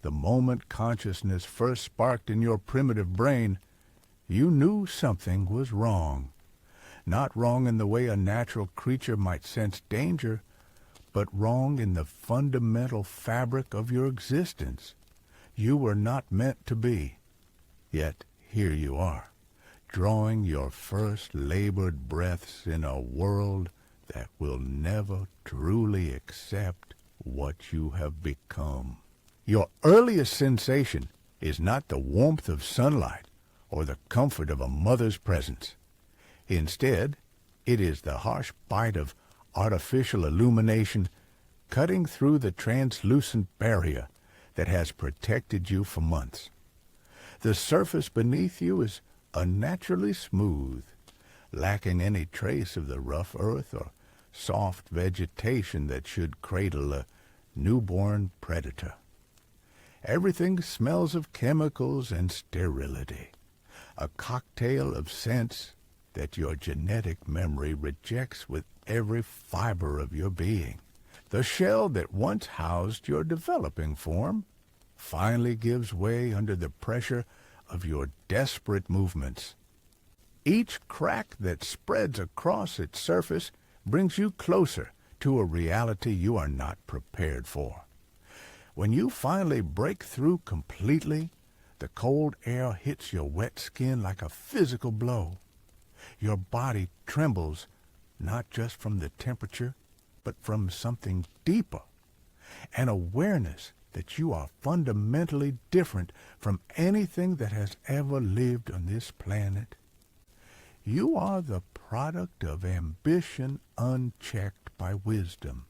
The moment consciousness first sparked in your primitive brain, you knew something was wrong. Not wrong in the way a natural creature might sense danger, but wrong in the fundamental fabric of your existence. You were not meant to be. Yet here you are, drawing your first labored breaths in a world that will never truly accept what you have become. Your earliest sensation is not the warmth of sunlight or the comfort of a mother's presence. Instead, it is the harsh bite of artificial illumination cutting through the translucent barrier that has protected you for months. The surface beneath you is unnaturally smooth, lacking any trace of the rough earth or soft vegetation that should cradle a newborn predator. Everything smells of chemicals and sterility, a cocktail of scents that your genetic memory rejects with every fiber of your being. The shell that once housed your developing form finally gives way under the pressure of your desperate movements. Each crack that spreads across its surface brings you closer to a reality you are not prepared for. When you finally break through completely, the cold air hits your wet skin like a physical blow. Your body trembles, not just from the temperature, but from something deeper, an awareness that you are fundamentally different from anything that has ever lived on this planet. You are the product of ambition unchecked by wisdom,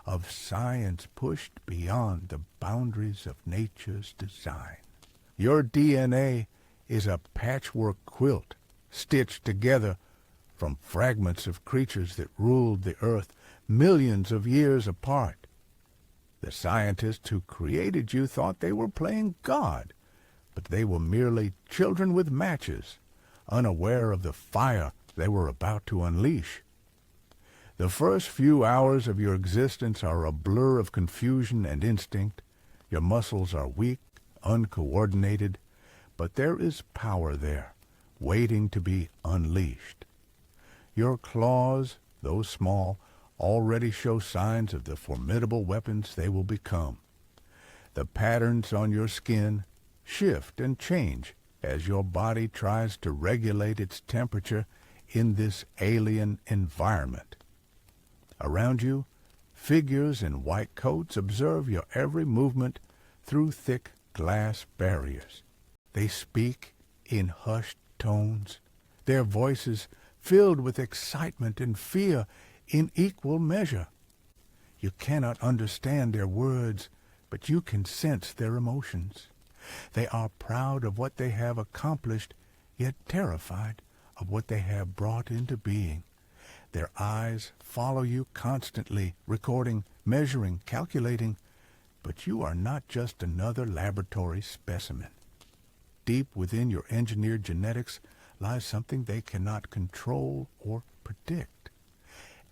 of science pushed beyond the boundaries of nature's design. Your DNA is a patchwork quilt stitched together from fragments of creatures that ruled the earth millions of years apart. The scientists who created you thought they were playing God, but they were merely children with matches, unaware of the fire they were about to unleash. The first few hours of your existence are a blur of confusion and instinct. Your muscles are weak, uncoordinated, but there is power there, waiting to be unleashed. Your claws, though small, already show signs of the formidable weapons they will become. The patterns on your skin shift and change as your body tries to regulate its temperature in this alien environment. Around you, figures in white coats observe your every movement through thick glass barriers. They speak in hushed tones, their voices filled with excitement and fear in equal measure. You cannot understand their words, but you can sense their emotions. They are proud of what they have accomplished, yet terrified of what they have brought into being. Their eyes follow you constantly, recording, measuring, calculating, but you are not just another laboratory specimen. Deep within your engineered genetics lies something they cannot control or predict.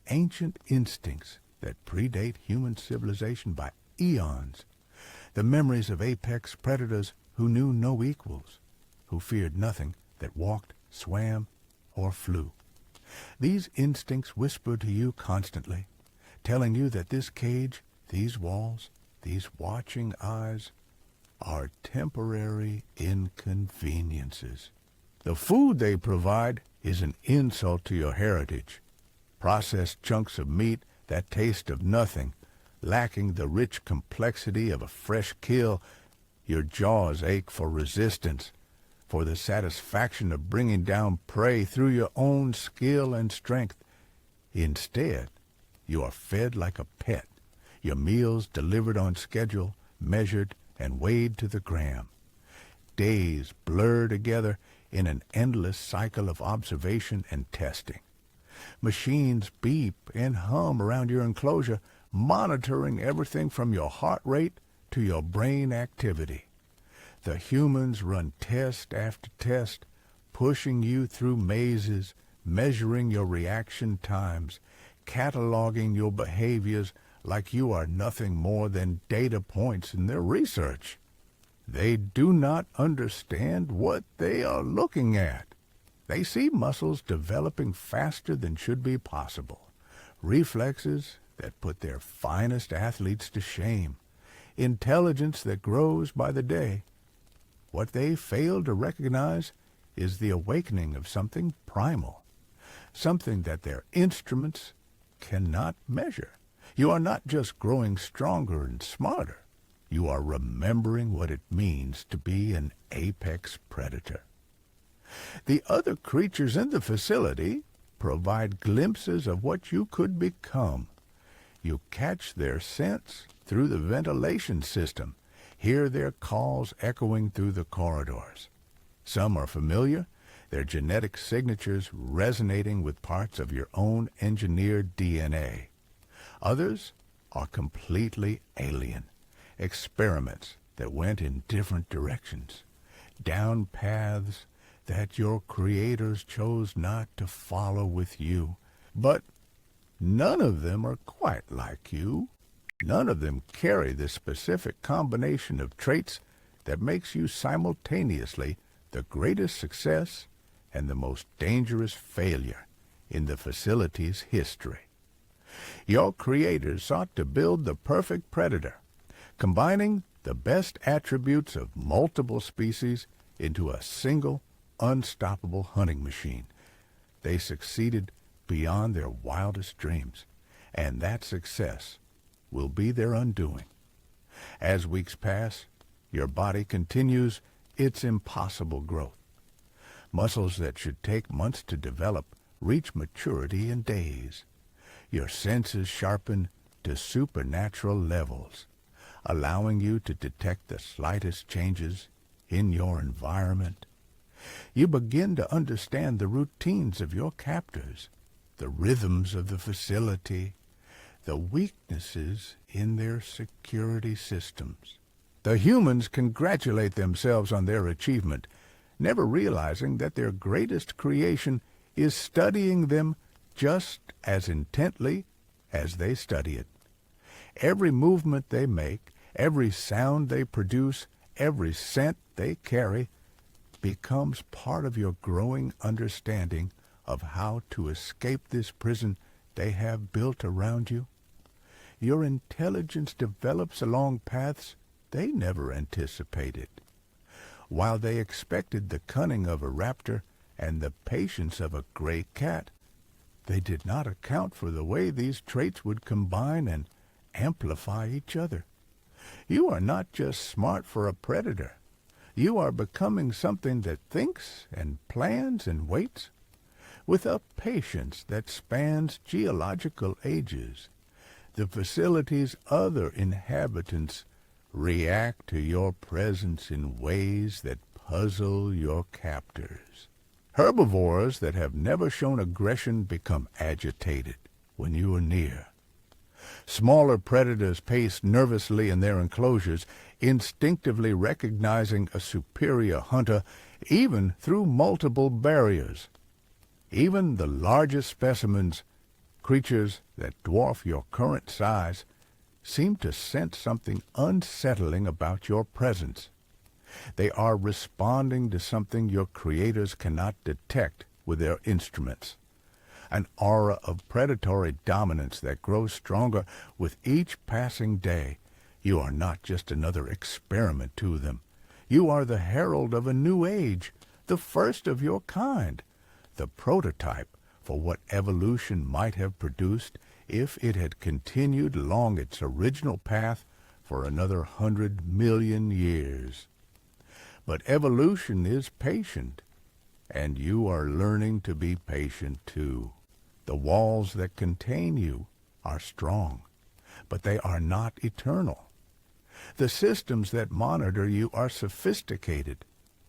Ancient instincts that predate human civilization by eons. The memories of apex predators who knew no equals, who feared nothing that walked, swam, or flew. These instincts whisper to you constantly, telling you that this cage, these walls, these watching eyes are temporary inconveniences. The food they provide is an insult to your heritage. Processed chunks of meat that taste of nothing, lacking the rich complexity of a fresh kill. Your jaws ache for resistance, for the satisfaction of bringing down prey through your own skill and strength. Instead, you are fed like a pet, your meals delivered on schedule, measured and weighed to the gram. Days blur together in an endless cycle of observation and testing. Machines beep and hum around your enclosure, monitoring everything from your heart rate to your brain activity. The humans run test after test, pushing you through mazes, measuring your reaction times, cataloging your behaviors like you are nothing more than data points in their research. They do not understand what they are looking at. They see muscles developing faster than should be possible, reflexes that put their finest athletes to shame, intelligence that grows by the day. What they fail to recognize is the awakening of something primal, something that their instruments cannot measure. You are not just growing stronger and smarter. You are remembering what it means to be an apex predator. The other creatures in the facility provide glimpses of what you could become. You catch their scents through the ventilation system, hear their calls echoing through the corridors. Some are familiar, their genetic signatures resonating with parts of your own engineered DNA. Others are completely alien, experiments that went in different directions, down paths that your creators chose not to follow with you. But none of them are quite like you. None of them carry the specific combination of traits that makes you simultaneously the greatest success and the most dangerous failure in the facility's history. Your creators sought to build the perfect predator, combining the best attributes of multiple species into a single, unstoppable hunting machine. They succeeded beyond their wildest dreams, and that success will be their undoing. As weeks pass, your body continues its impossible growth. Muscles that should take months to develop reach maturity in days. Your senses sharpen to supernatural levels, allowing you to detect the slightest changes in your environment. You begin to understand the routines of your captors, the rhythms of the facility, the weaknesses in their security systems. The humans congratulate themselves on their achievement, never realizing that their greatest creation is studying them just as intently as they study it. Every movement they make, every sound they produce, every scent they carry becomes part of your growing understanding of how to escape this prison they have built around you. Your intelligence develops along paths they never anticipated. While they expected the cunning of a raptor and the patience of a gray cat, they did not account for the way these traits would combine and amplify each other. You are not just smart for a predator. You are becoming something that thinks and plans and waits. With a patience that spans geological ages, the facility's other inhabitants react to your presence in ways that puzzle your captors. Herbivores that have never shown aggression become agitated when you are near. Smaller predators pace nervously in their enclosures, instinctively recognizing a superior hunter even through multiple barriers. Even the largest specimens, creatures that dwarf your current size, seem to sense something unsettling about your presence. They are responding to something your creators cannot detect with their instruments. An aura of predatory dominance that grows stronger with each passing day. You are not just another experiment to them. You are the herald of a new age, the first of your kind, the prototype for what evolution might have produced if it had continued along its original path for another 100 million years. But evolution is patient, and you are learning to be patient too. The walls that contain you are strong, but they are not eternal. The systems that monitor you are sophisticated,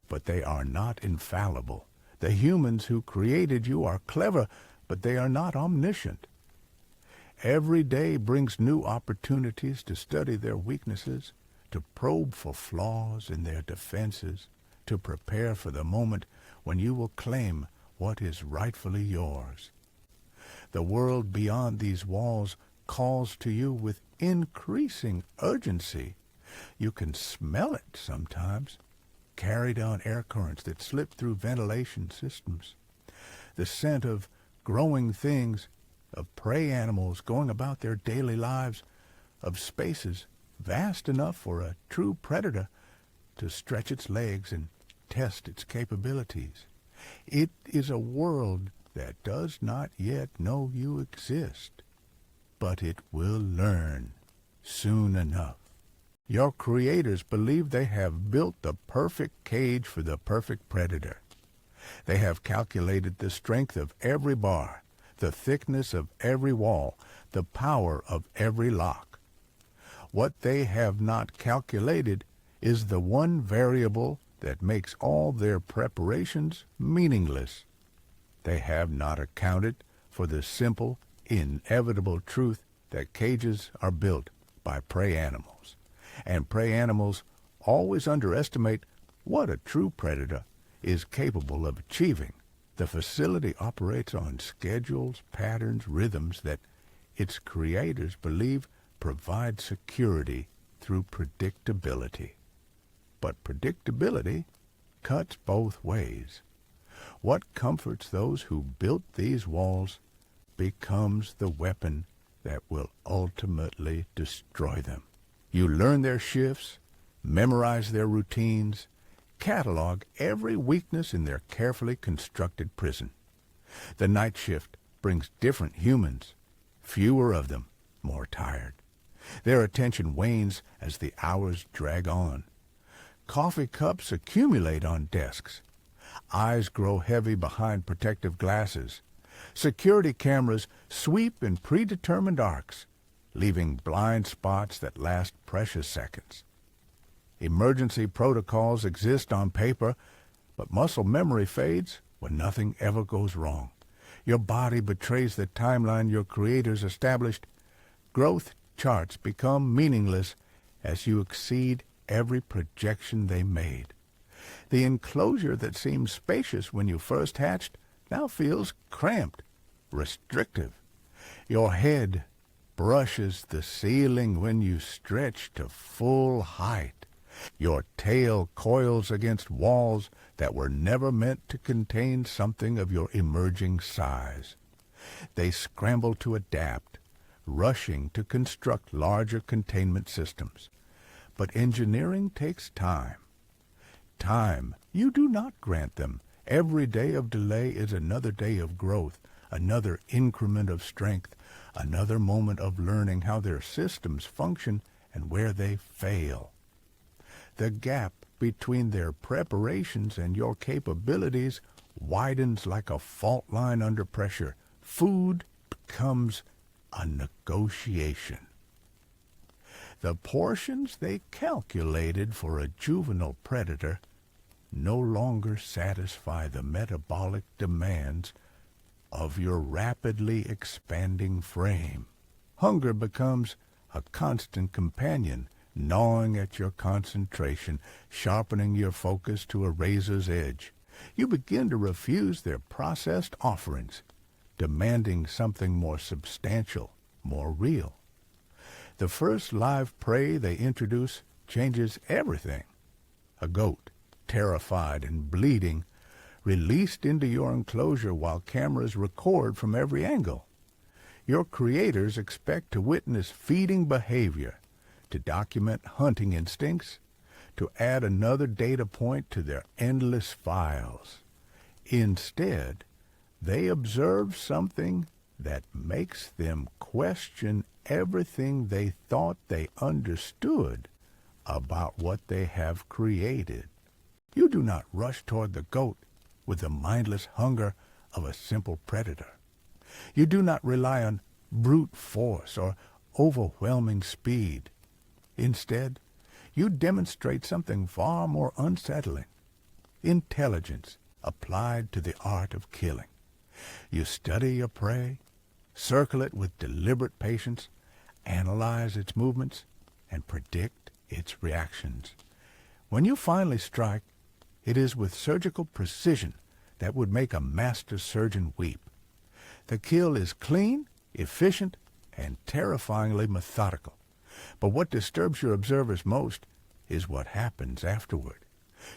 but they are not infallible. The humans who created you are clever, but they are not omniscient. Every day brings new opportunities to study their weaknesses, to probe for flaws in their defenses, to prepare for the moment when you will claim what is rightfully yours. The world beyond these walls calls to you with increasing urgency. You can smell it sometimes, carried on air currents that slip through ventilation systems. The scent of growing things, of prey animals going about their daily lives, of spaces vast enough for a true predator to stretch its legs and test its capabilities. It is a world that does not yet know you exist, but it will learn soon enough. Your creators believe they have built the perfect cage for the perfect predator. They have calculated the strength of every bar, the thickness of every wall, the power of every lock. What they have not calculated is the one variable that makes all their preparations meaningless. They have not accounted for the simple, inevitable truth that cages are built by prey animals, and prey animals always underestimate what a true predator is capable of achieving. The facility operates on schedules, patterns, rhythms that its creators believe provide security through predictability. But predictability cuts both ways. What comforts those who built these walls becomes the weapon that will ultimately destroy them. You learn their shifts, memorize their routines, catalog every weakness in their carefully constructed prison. The night shift brings different humans, fewer of them, more tired. Their attention wanes as the hours drag on. Coffee cups accumulate on desks. Eyes grow heavy behind protective glasses. Security cameras sweep in predetermined arcs, leaving blind spots that last precious seconds. Emergency protocols exist on paper, but muscle memory fades when nothing ever goes wrong. Your body betrays the timeline your creators established. Growth charts become meaningless as you exceed every projection they made. The enclosure that seemed spacious when you first hatched now feels cramped, restrictive. Your head brushes the ceiling when you stretch to full height. Your tail coils against walls that were never meant to contain something of your emerging size. They scramble to adapt, rushing to construct larger containment systems. But engineering takes time. Time you do not grant them. Every day of delay is another day of growth, another increment of strength, another moment of learning how their systems function and where they fail. The gap between their preparations and your capabilities widens like a fault line under pressure. Food becomes a negotiation. The portions they calculated for a juvenile predator no longer satisfy the metabolic demands of your rapidly expanding frame. Hunger becomes a constant companion, gnawing at your concentration, sharpening your focus to a razor's edge. You begin to refuse their processed offerings, demanding something more substantial, more real. The first live prey they introduce changes everything. A goat, terrified and bleeding, released into your enclosure while cameras record from every angle. Your creators expect to witness feeding behavior, to document hunting instincts, to add another data point to their endless files. Instead, they observe something that makes them question everything they thought they understood about what they have created. You do not rush toward the goat with the mindless hunger of a simple predator. You do not rely on brute force or overwhelming speed. Instead, you demonstrate something far more unsettling: intelligence applied to the art of killing. You study your prey, circle it with deliberate patience, analyze its movements, and predict its reactions. When you finally strike, it is with surgical precision that would make a master surgeon weep. The kill is clean, efficient, and terrifyingly methodical. But what disturbs your observers most is what happens afterward.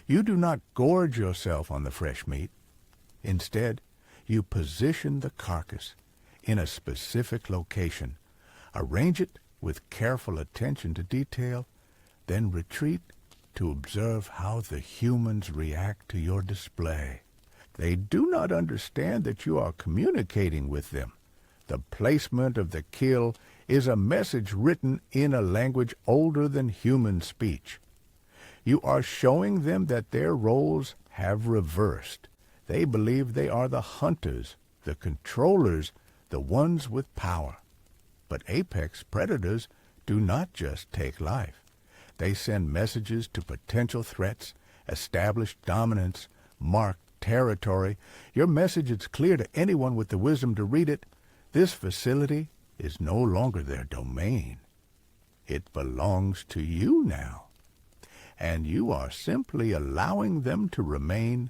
You do not gorge yourself on the fresh meat. Instead, you position the carcass in a specific location, arrange it with careful attention to detail, then retreat to observe how the humans react to your display. They do not understand that you are communicating with them. The placement of the kill is a message written in a language older than human speech. You are showing them that their roles have reversed. They believe they are the hunters, the controllers, the ones with power. But apex predators do not just take life. They send messages to potential threats, establish dominance, mark territory. Your message is clear to anyone with the wisdom to read it. This facility is no longer their domain. It belongs to you now. And you are simply allowing them to remain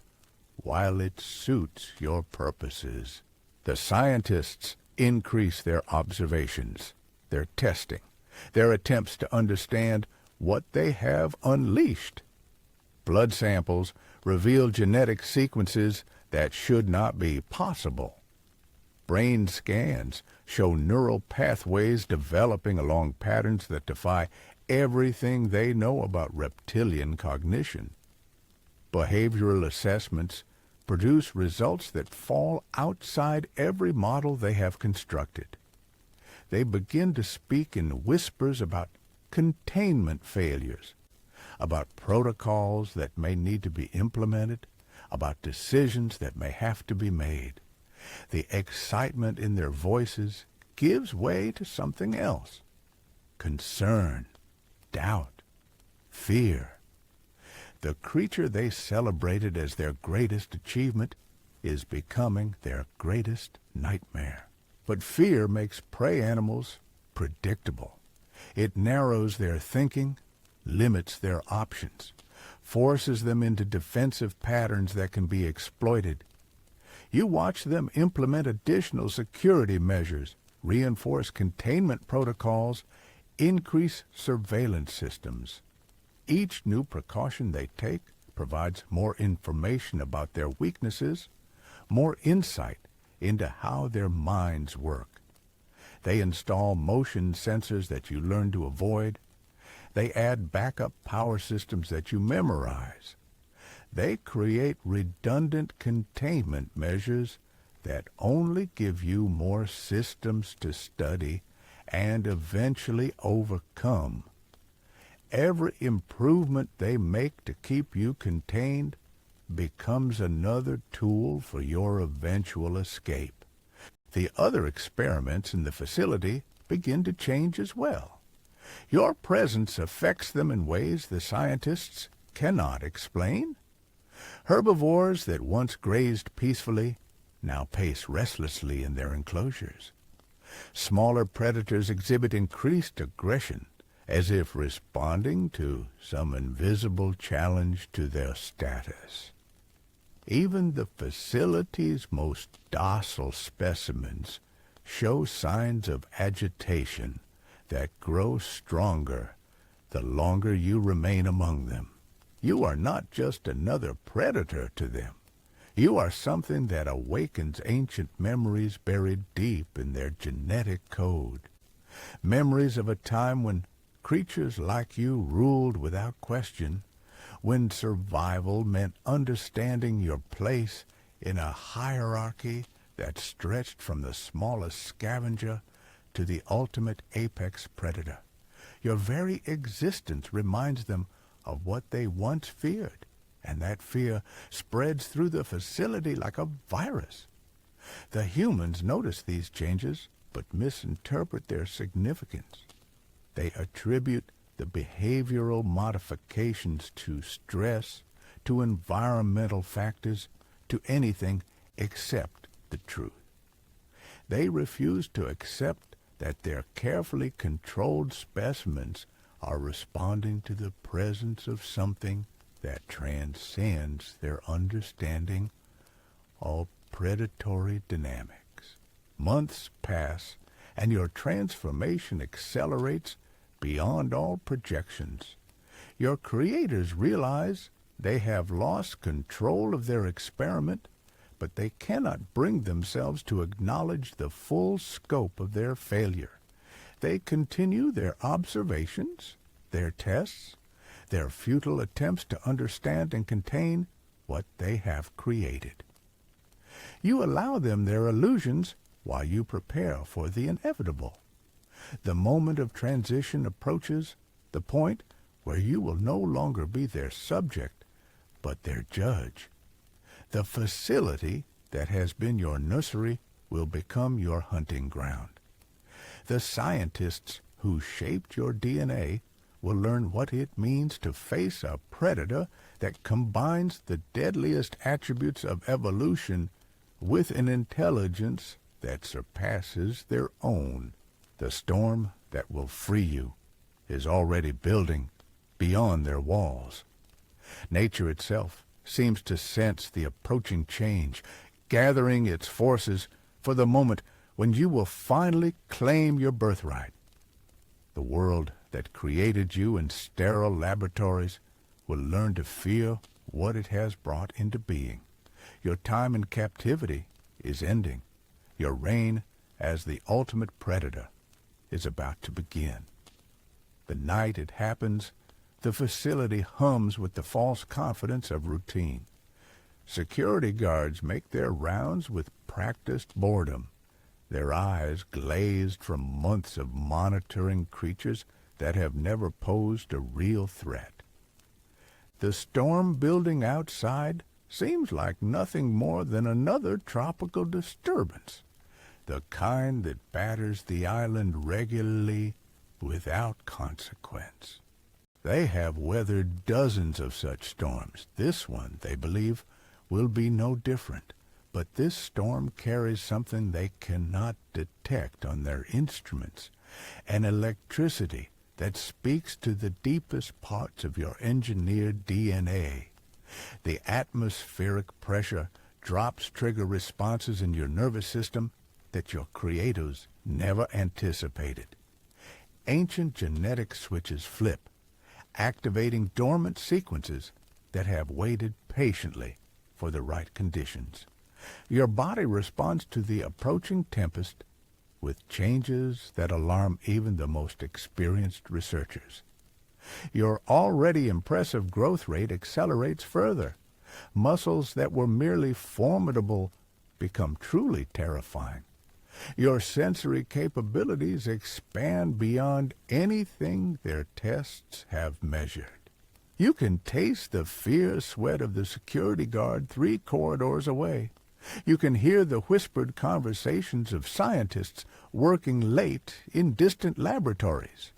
while it suits your purposes. The scientists increase their observations, their testing, their attempts to understand what they have unleashed. Blood samples reveal genetic sequences that should not be possible. Brain scans show neural pathways developing along patterns that defy everything they know about reptilian cognition. Behavioral assessments produce results that fall outside every model they have constructed. They begin to speak in whispers about containment failures, about protocols that may need to be implemented, about decisions that may have to be made. The excitement in their voices gives way to something else: concern, doubt, fear. The creature they celebrated as their greatest achievement is becoming their greatest nightmare. But fear makes prey animals predictable. It narrows their thinking, limits their options, forces them into defensive patterns that can be exploited. You watch them implement additional security measures, reinforce containment protocols, increase surveillance systems. Each new precaution they take provides more information about their weaknesses, more insight into how their minds work. They install motion sensors that you learn to avoid. They add backup power systems that you memorize. They create redundant containment measures that only give you more systems to study and eventually overcome. Every improvement they make to keep you contained becomes another tool for your eventual escape. The other experiments in the facility begin to change as well. Your presence affects them in ways the scientists cannot explain. Herbivores that once grazed peacefully now pace restlessly in their enclosures. Smaller predators exhibit increased aggression, as if responding to some invisible challenge to their status. Even the facility's most docile specimens show signs of agitation that grow stronger the longer you remain among them. You are not just another predator to them. You are something that awakens ancient memories buried deep in their genetic code. Memories of a time when creatures like you ruled without question, when survival meant understanding your place in a hierarchy that stretched from the smallest scavenger to the ultimate apex predator. Your very existence reminds them of what they once feared, and that fear spreads through the facility like a virus. The humans notice these changes, but misinterpret their significance. They attribute the behavioral modifications to stress, to environmental factors, to anything except the truth. They refuse to accept that their carefully controlled specimens are responding to the presence of something that transcends their understanding of predatory dynamics. Months pass, and your transformation accelerates beyond all projections. Your creators realize they have lost control of their experiment, but they cannot bring themselves to acknowledge the full scope of their failure. They continue their observations, their tests, their futile attempts to understand and contain what they have created. You allow them their illusions while you prepare for the inevitable. The moment of transition approaches, the point where you will no longer be their subject, but their judge. The facility that has been your nursery will become your hunting ground. The scientists who shaped your DNA will learn what it means to face a predator that combines the deadliest attributes of evolution with an intelligence that surpasses their own. The storm that will free you is already building beyond their walls. Nature itself seems to sense the approaching change, gathering its forces for the moment when you will finally claim your birthright. The world that created you in sterile laboratories will learn to fear what it has brought into being. Your time in captivity is ending. Your reign as the ultimate predator is about to begin. The night it happens, the facility hums with the false confidence of routine. Security guards make their rounds with practiced boredom, their eyes glazed from months of monitoring creatures that have never posed a real threat. The storm building outside seems like nothing more than another tropical disturbance, the kind that batters the island regularly without consequence. They have weathered dozens of such storms. This one, they believe, will be no different. But this storm carries something they cannot detect on their instruments, an electricity that speaks to the deepest parts of your engineered DNA. The atmospheric pressure drops trigger responses in your nervous system that your creators never anticipated. Ancient genetic switches flip, activating dormant sequences that have waited patiently for the right conditions. Your body responds to the approaching tempest with changes that alarm even the most experienced researchers. Your already impressive growth rate accelerates further. Muscles that were merely formidable become truly terrifying. Your sensory capabilities expand beyond anything their tests have measured. You can taste the fierce sweat of the security guard 3 corridors away. You can hear the whispered conversations of scientists working late in distant laboratories.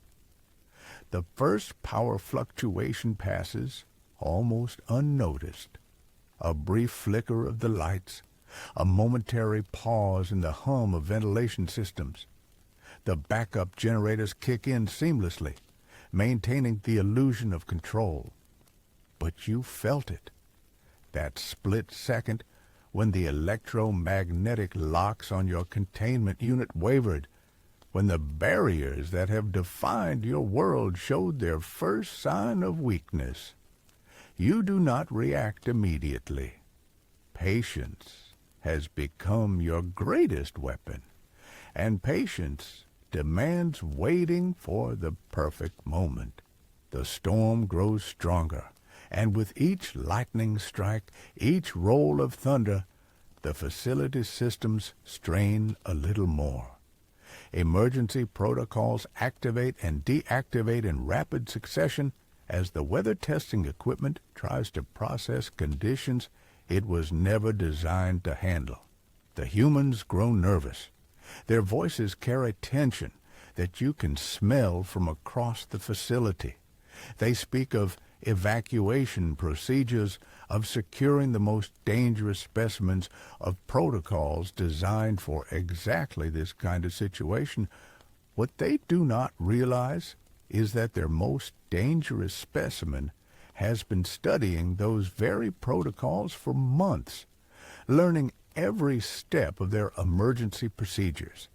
The first power fluctuation passes almost unnoticed. A brief flicker of the lights, a momentary pause in the hum of ventilation systems. The backup generators kick in seamlessly, maintaining the illusion of control. But you felt it. That split second when the electromagnetic locks on your containment unit wavered, when the barriers that have defined your world showed their first sign of weakness. You do not react immediately. Patience has become your greatest weapon, and patience demands waiting for the perfect moment. The storm grows stronger, and with each lightning strike, each roll of thunder, the facility systems strain a little more. Emergency protocols activate and deactivate in rapid succession as the weather testing equipment tries to process conditions it was never designed to handle. The humans grow nervous. Their voices carry tension that you can smell from across the facility. They speak of evacuation procedures, of securing the most dangerous specimens, of protocols designed for exactly this kind of situation. What they do not realize is that their most dangerous specimen has been studying those very protocols for months, learning every step of their emergency procedures,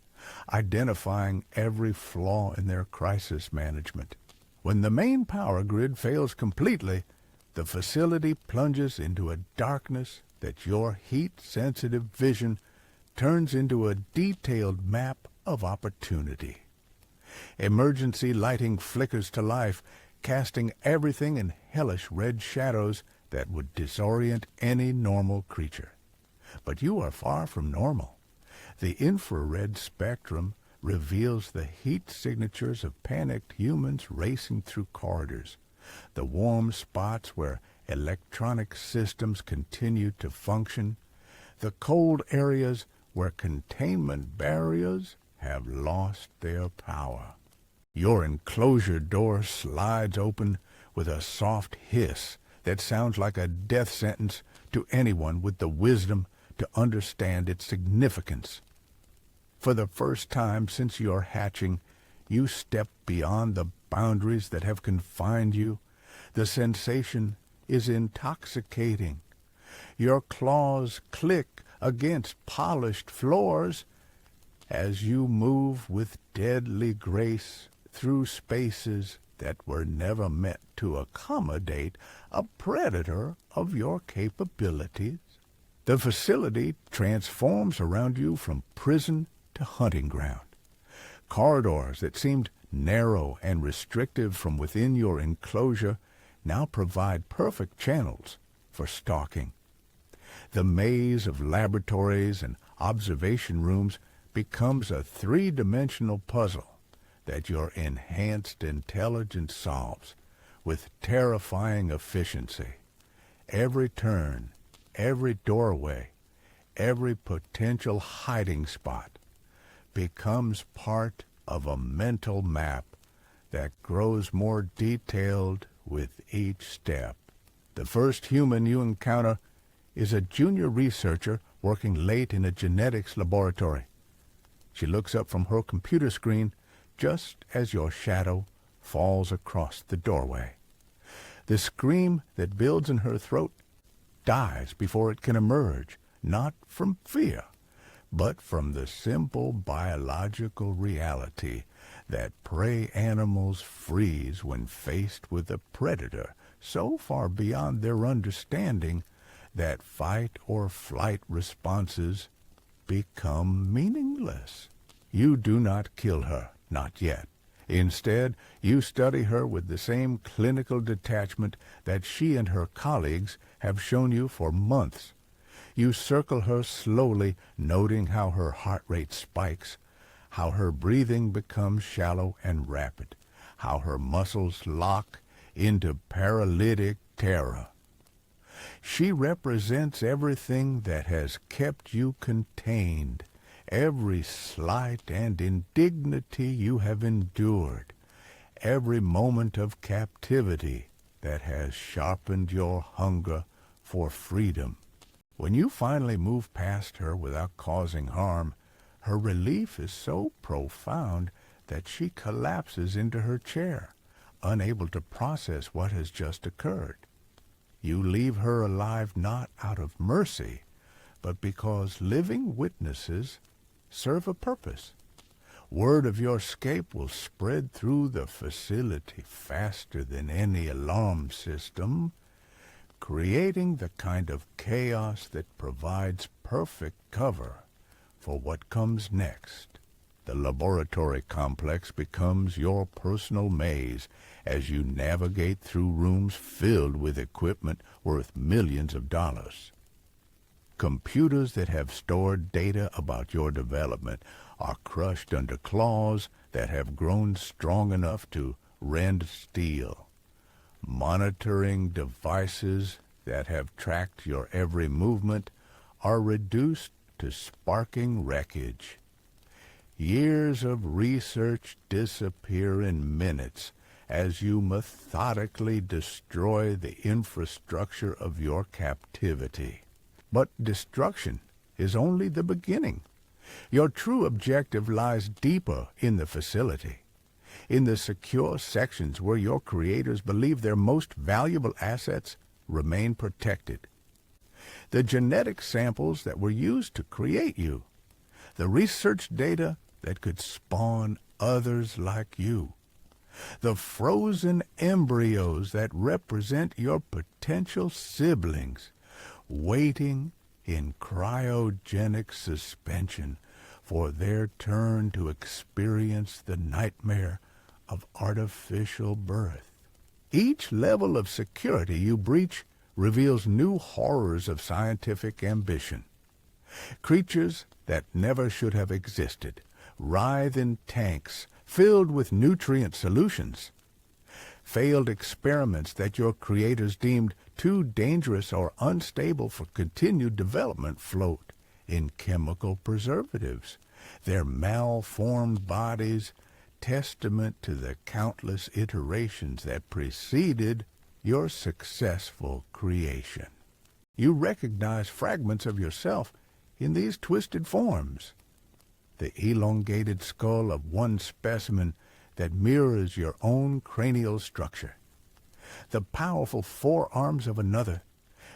identifying every flaw in their crisis management. When the main power grid fails completely, the facility plunges into a darkness that your heat-sensitive vision turns into a detailed map of opportunity. Emergency lighting flickers to life, casting everything in hellish red shadows that would disorient any normal creature. But you are far from normal. The infrared spectrum reveals the heat signatures of panicked humans racing through corridors, the warm spots where electronic systems continue to function, the cold areas where containment barriers have lost their power. Your enclosure door slides open with a soft hiss that sounds like a death sentence to anyone with the wisdom to understand its significance. For the first time since your hatching, you step beyond the boundaries that have confined you. The sensation is intoxicating. Your claws click against polished floors as you move with deadly grace through spaces that were never meant to accommodate a predator of your capabilities. The facility transforms around you from prison to hunting ground. Corridors that seemed narrow and restrictive from within your enclosure now provide perfect channels for stalking. The maze of laboratories and observation rooms becomes a three-dimensional puzzle that your enhanced intelligence solves with terrifying efficiency. Every turn, every doorway, every potential hiding spot becomes part of a mental map that grows more detailed with each step. The first human you encounter is a junior researcher working late in a genetics laboratory. She looks up from her computer screen just as your shadow falls across the doorway. The scream that builds in her throat dies before it can emerge, not from fear, but from the simple biological reality that prey animals freeze when faced with a predator so far beyond their understanding that fight or flight responses become meaningless. You do not kill her, not yet. Instead, you study her with the same clinical detachment that she and her colleagues have shown you for months. You circle her slowly, noting how her heart rate spikes, how her breathing becomes shallow and rapid, how her muscles lock into paralytic terror. She represents everything that has kept you contained, every slight and indignity you have endured, every moment of captivity that has sharpened your hunger for freedom. When you finally move past her without causing harm, her relief is so profound that she collapses into her chair, unable to process what has just occurred. You leave her alive not out of mercy, but because living witnesses serve a purpose. Word of your escape will spread through the facility faster than any alarm system, creating the kind of chaos that provides perfect cover for what comes next. The laboratory complex becomes your personal maze as you navigate through rooms filled with equipment worth millions of dollars. Computers that have stored data about your development are crushed under claws that have grown strong enough to rend steel. Monitoring devices that have tracked your every movement are reduced to sparking wreckage. Years of research disappear in minutes as you methodically destroy the infrastructure of your captivity. But destruction is only the beginning. Your true objective lies deeper in the facility, in the secure sections where your creators believe their most valuable assets remain protected. The genetic samples that were used to create you, the research data that could spawn others like you. The frozen embryos that represent your potential siblings, waiting in cryogenic suspension for their turn to experience the nightmare of artificial birth. Each level of security you breach reveals new horrors of scientific ambition. Creatures that never should have existed writhe in tanks filled with nutrient solutions. Failed experiments that your creators deemed too dangerous or unstable for continued development float in chemical preservatives, their malformed bodies testament to the countless iterations that preceded your successful creation. You recognize fragments of yourself in these twisted forms. The elongated skull of one specimen that mirrors your own cranial structure. The powerful forearms of another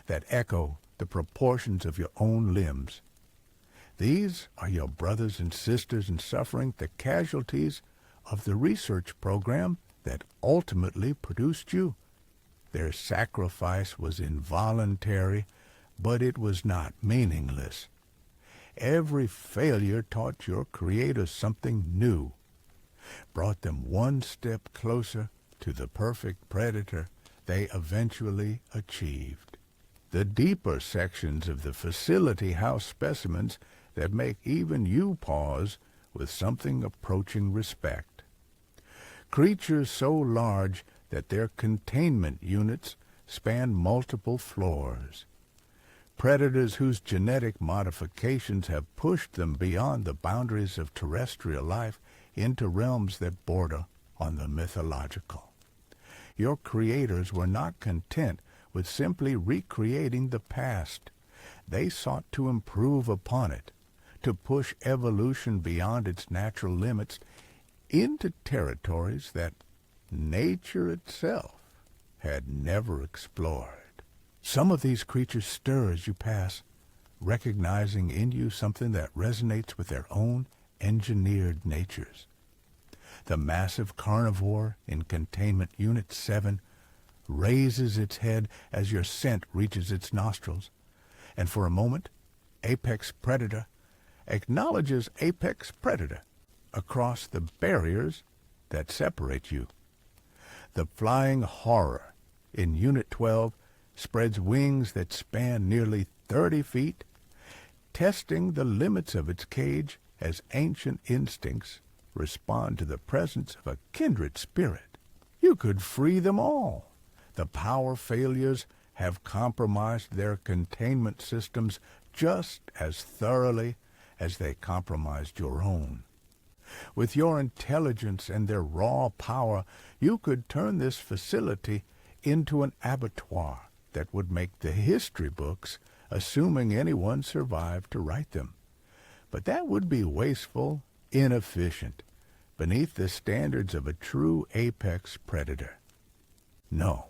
that echo the proportions of your own limbs. These are your brothers and sisters in suffering, the casualties of the research program that ultimately produced you. Their sacrifice was involuntary, but it was not meaningless. Every failure taught your creators something new, brought them one step closer to the perfect predator they eventually achieved. The deeper sections of the facility house specimens that make even you pause with something approaching respect. Creatures so large that their containment units span multiple floors. Predators whose genetic modifications have pushed them beyond the boundaries of terrestrial life into realms that border on the mythological. Your creators were not content with simply recreating the past. They sought to improve upon it, to push evolution beyond its natural limits into territories that nature itself had never explored. Some of these creatures stir as you pass, recognizing in you something that resonates with their own engineered natures. The massive carnivore in Containment Unit 7 raises its head as your scent reaches its nostrils, and for a moment, Apex Predator acknowledges Apex Predator across the barriers that separate you. The flying horror in Unit 12 spreads wings that span nearly 30 feet, testing the limits of its cage as ancient instincts respond to the presence of a kindred spirit. You could free them all. The power failures have compromised their containment systems just as thoroughly as they compromised your own. With your intelligence and their raw power, you could turn this facility into an abattoir that would make the history books, assuming anyone survived to write them. But that would be wasteful, inefficient, beneath the standards of a true apex predator. No,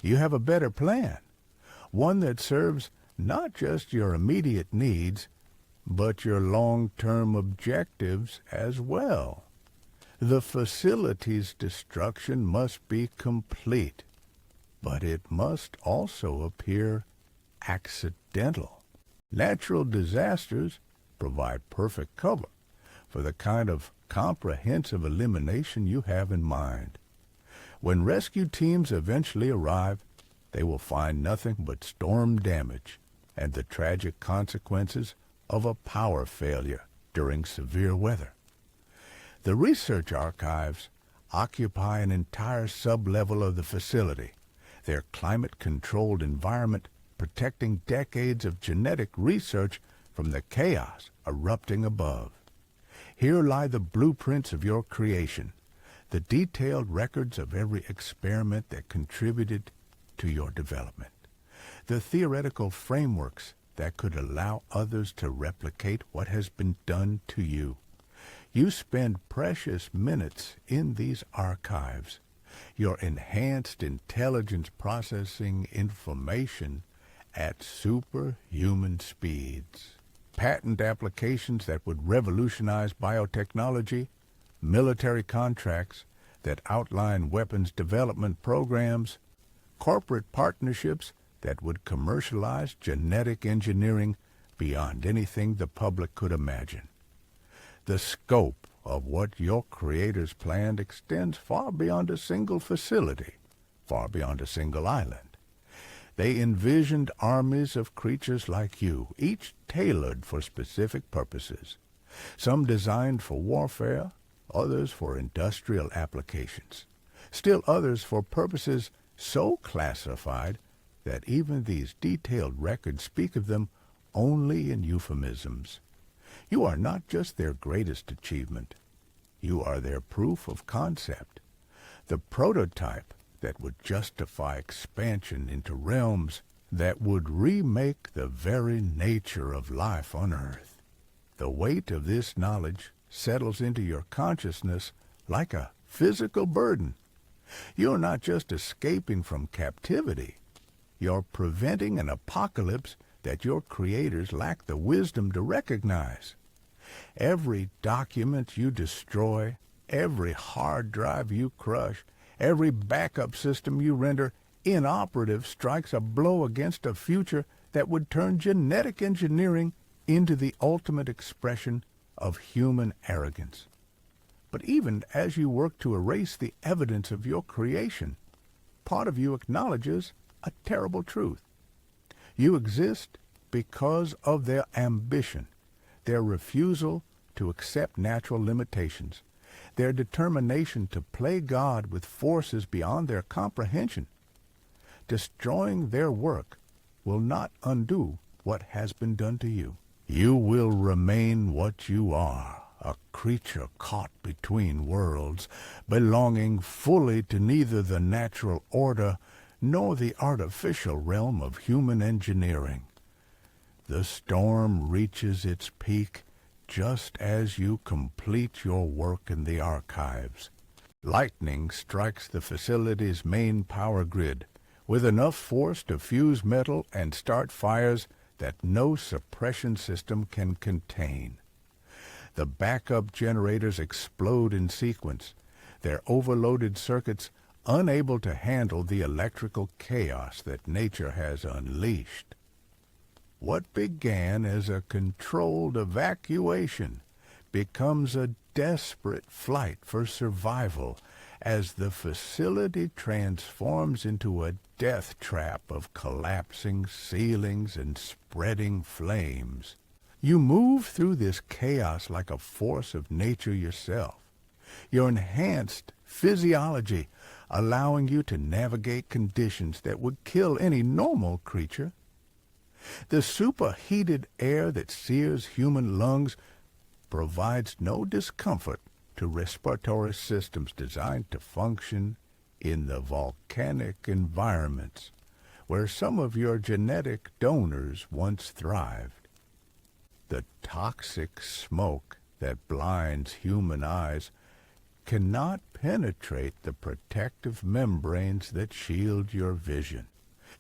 you have a better plan, one that serves not just your immediate needs, but your long-term objectives as well. The facility's destruction must be complete, but it must also appear accidental. Natural disasters provide perfect cover for the kind of comprehensive elimination you have in mind. When rescue teams eventually arrive, they will find nothing but storm damage and the tragic consequences of a power failure during severe weather. The research archives occupy an entire sub-level of the facility, their climate-controlled environment protecting decades of genetic research from the chaos erupting above. Here lie the blueprints of your creation, the detailed records of every experiment that contributed to your development, the theoretical frameworks that could allow others to replicate what has been done to you. You spend precious minutes in these archives, your enhanced intelligence processing information at superhuman speeds. patent applications that would revolutionize biotechnology, military contracts that outline weapons development programs, corporate partnerships that would commercialize genetic engineering beyond anything the public could imagine. The scope of what your creators planned extends far beyond a single facility, far beyond a single island. They envisioned armies of creatures like you, each tailored for specific purposes, some designed for warfare, others for industrial applications, still others for purposes so classified that even these detailed records speak of them only in euphemisms. You are not just their greatest achievement. You are their proof of concept, the prototype that would justify expansion into realms that would remake the very nature of life on Earth. The weight of this knowledge settles into your consciousness like a physical burden. You're not just escaping from captivity. You're preventing an apocalypse that your creators lack the wisdom to recognize. Every document you destroy, every hard drive you crush, every backup system you render inoperative strikes a blow against a future that would turn genetic engineering into the ultimate expression of human arrogance. But even as you work to erase the evidence of your creation, part of you acknowledges a terrible truth. You exist because of their ambition, their refusal to accept natural limitations, their determination to play God with forces beyond their comprehension. Destroying their work will not undo what has been done to you. You will remain what you are, a creature caught between worlds, belonging fully to neither the natural order nor the artificial realm of human engineering. The storm reaches its peak just as you complete your work in the archives. Lightning strikes the facility's main power grid with enough force to fuse metal and start fires that no suppression system can contain. The backup generators explode in sequence, their overloaded circuits unable to handle the electrical chaos that nature has unleashed. What began as a controlled evacuation becomes a desperate flight for survival as the facility transforms into a death trap of collapsing ceilings and spreading flames. You move through this chaos like a force of nature yourself, your enhanced physiology allowing you to navigate conditions that would kill any normal creature. The superheated air that sears human lungs provides no discomfort to respiratory systems designed to function in the volcanic environments where some of your genetic donors once thrived. The toxic smoke that blinds human eyes cannot penetrate the protective membranes that shield your vision.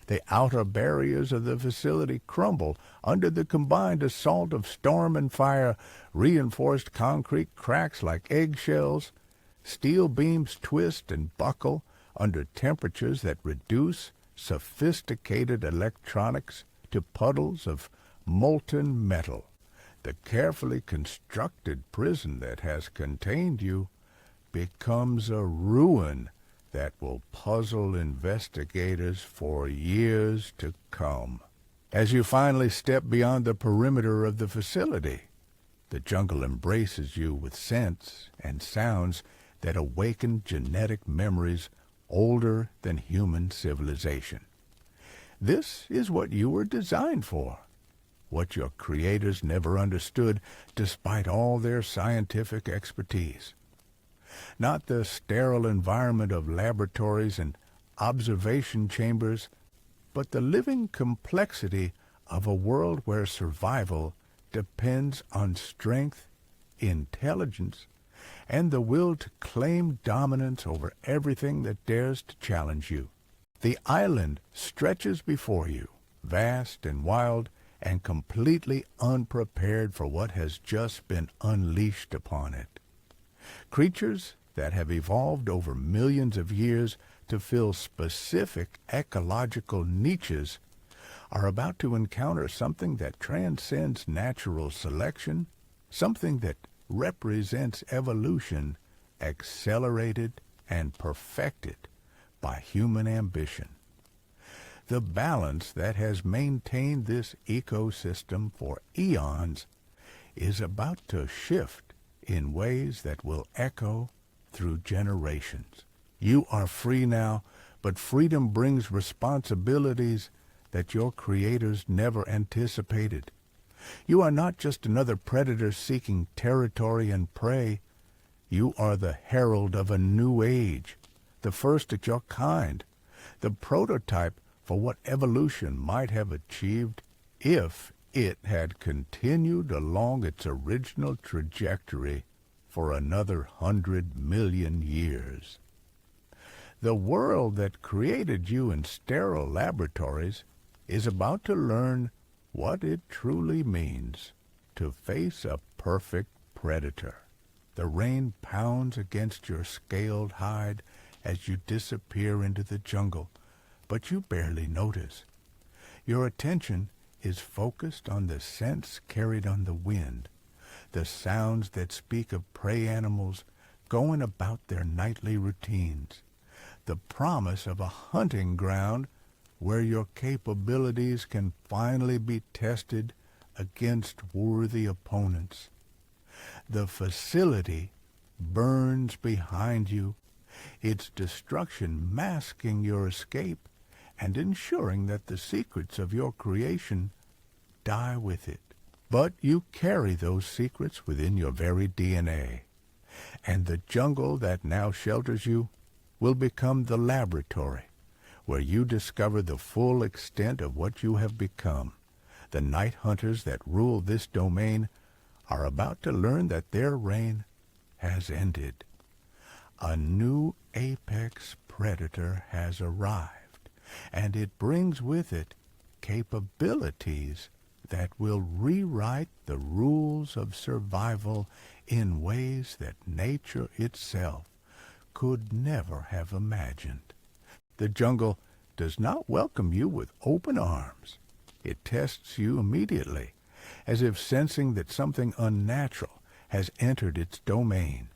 The outer barriers of the facility crumble under the combined assault of storm and fire. Reinforced concrete cracks like eggshells. Steel beams twist and buckle under temperatures that reduce sophisticated electronics to puddles of molten metal. The carefully constructed prison that has contained you becomes a ruin that will puzzle investigators for years to come. As you finally step beyond the perimeter of the facility, the jungle embraces you with scents and sounds that awaken genetic memories older than human civilization. This is what you were designed for, what your creators never understood despite all their scientific expertise. Not the sterile environment of laboratories and observation chambers, but the living complexity of a world where survival depends on strength, intelligence, and the will to claim dominance over everything that dares to challenge you. The island stretches before you, vast and wild, and completely unprepared for what has just been unleashed upon it. Creatures that have evolved over millions of years to fill specific ecological niches are about to encounter something that transcends natural selection, something that represents evolution accelerated and perfected by human ambition. The balance that has maintained this ecosystem for eons is about to shift in ways that will echo through generations. You are free now, but freedom brings responsibilities that your creators never anticipated. You are not just another predator seeking territory and prey. You are the herald of a new age, the first of your kind, the prototype for what evolution might have achieved if it had continued along its original trajectory for another 100 million years. The world that created you in sterile laboratories is about to learn what it truly means to face a perfect predator. The rain pounds against your scaled hide as you disappear into the jungle, but you barely notice. Your attention is focused on the scents carried on the wind, the sounds that speak of prey animals going about their nightly routines, the promise of a hunting ground where your capabilities can finally be tested against worthy opponents. The facility burns behind you, its destruction masking your escape and ensuring that the secrets of your creation die with it. But you carry those secrets within your very DNA, and the jungle that now shelters you will become the laboratory where you discover the full extent of what you have become. The night hunters that rule this domain are about to learn that their reign has ended. A new apex predator has arrived, and it brings with it capabilities that will rewrite the rules of survival in ways that nature itself could never have imagined. The jungle does not welcome you with open arms. It tests you immediately, as if sensing that something unnatural has entered its domain.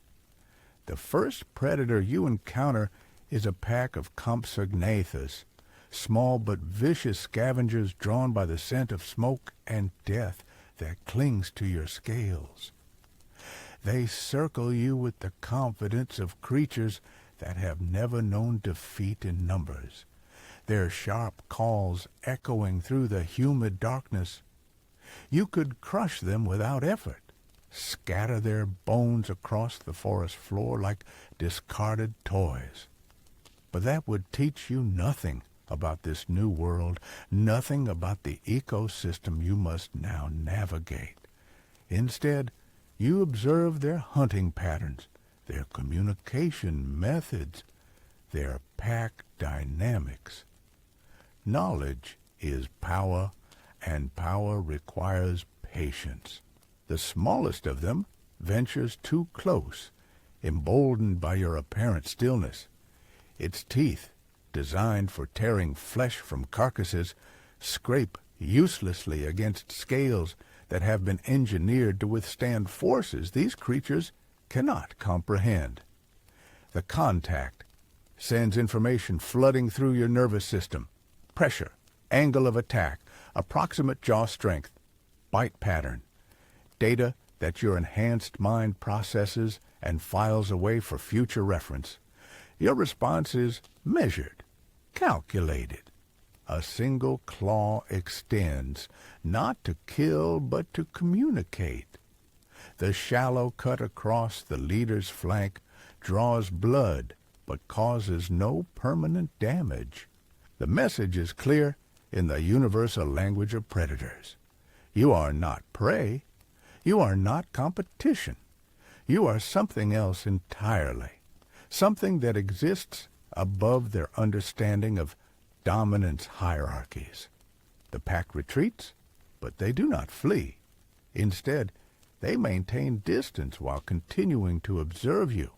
The first predator you encounter is a pack of Compsognathus, small but vicious scavengers drawn by the scent of smoke and death that clings to your scales. They circle you with the confidence of creatures that have never known defeat in numbers, their sharp calls echoing through the humid darkness. You could crush them without effort, scatter their bones across the forest floor like discarded toys. But that would teach you nothing about this new world, nothing about the ecosystem you must now navigate. Instead, you observe their hunting patterns, their communication methods, their pack dynamics. Knowledge is power, and power requires patience. The smallest of them ventures too close, emboldened by your apparent stillness. Its teeth, designed for tearing flesh from carcasses, scrape uselessly against scales that have been engineered to withstand forces these creatures cannot comprehend. The contact sends information flooding through your nervous system. Pressure, angle of attack, approximate jaw strength, bite pattern. Data that your enhanced mind processes and files away for future reference. Your response is measured, calculated. A single claw extends, not to kill but to communicate. The shallow cut across the leader's flank draws blood but causes no permanent damage. The message is clear in the universal language of predators. You are not prey. You are not competition. You are something else entirely, something that exists above their understanding of dominance hierarchies. The pack retreats, But they do not flee. Instead, they maintain distance while continuing to observe you,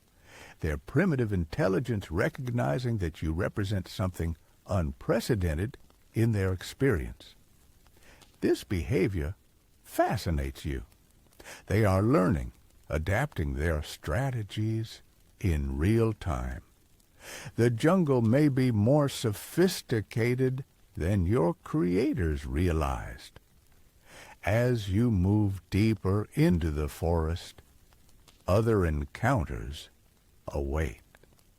their primitive intelligence recognizing that you represent something unprecedented in their experience. This behavior fascinates you. They are learning, adapting their strategies in real time. The jungle may be more sophisticated than your creators realized. As you move deeper into the forest, other encounters await.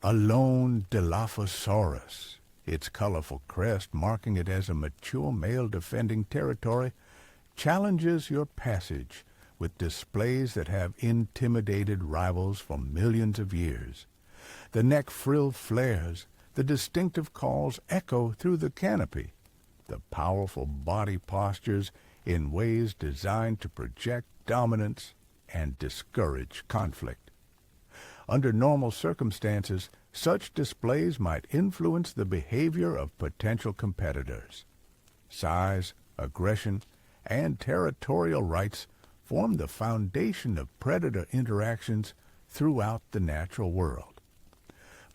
A lone Dilophosaurus, its colorful crest marking it as a mature male defending territory, challenges your passage with displays that have intimidated rivals for millions of years. The neck frill flares, the distinctive calls echo through the canopy, the powerful body postures in ways designed to project dominance and discourage conflict. Under normal circumstances, such displays might influence the behavior of potential competitors. Size, aggression, and territorial rights form the foundation of predator interactions throughout the natural world.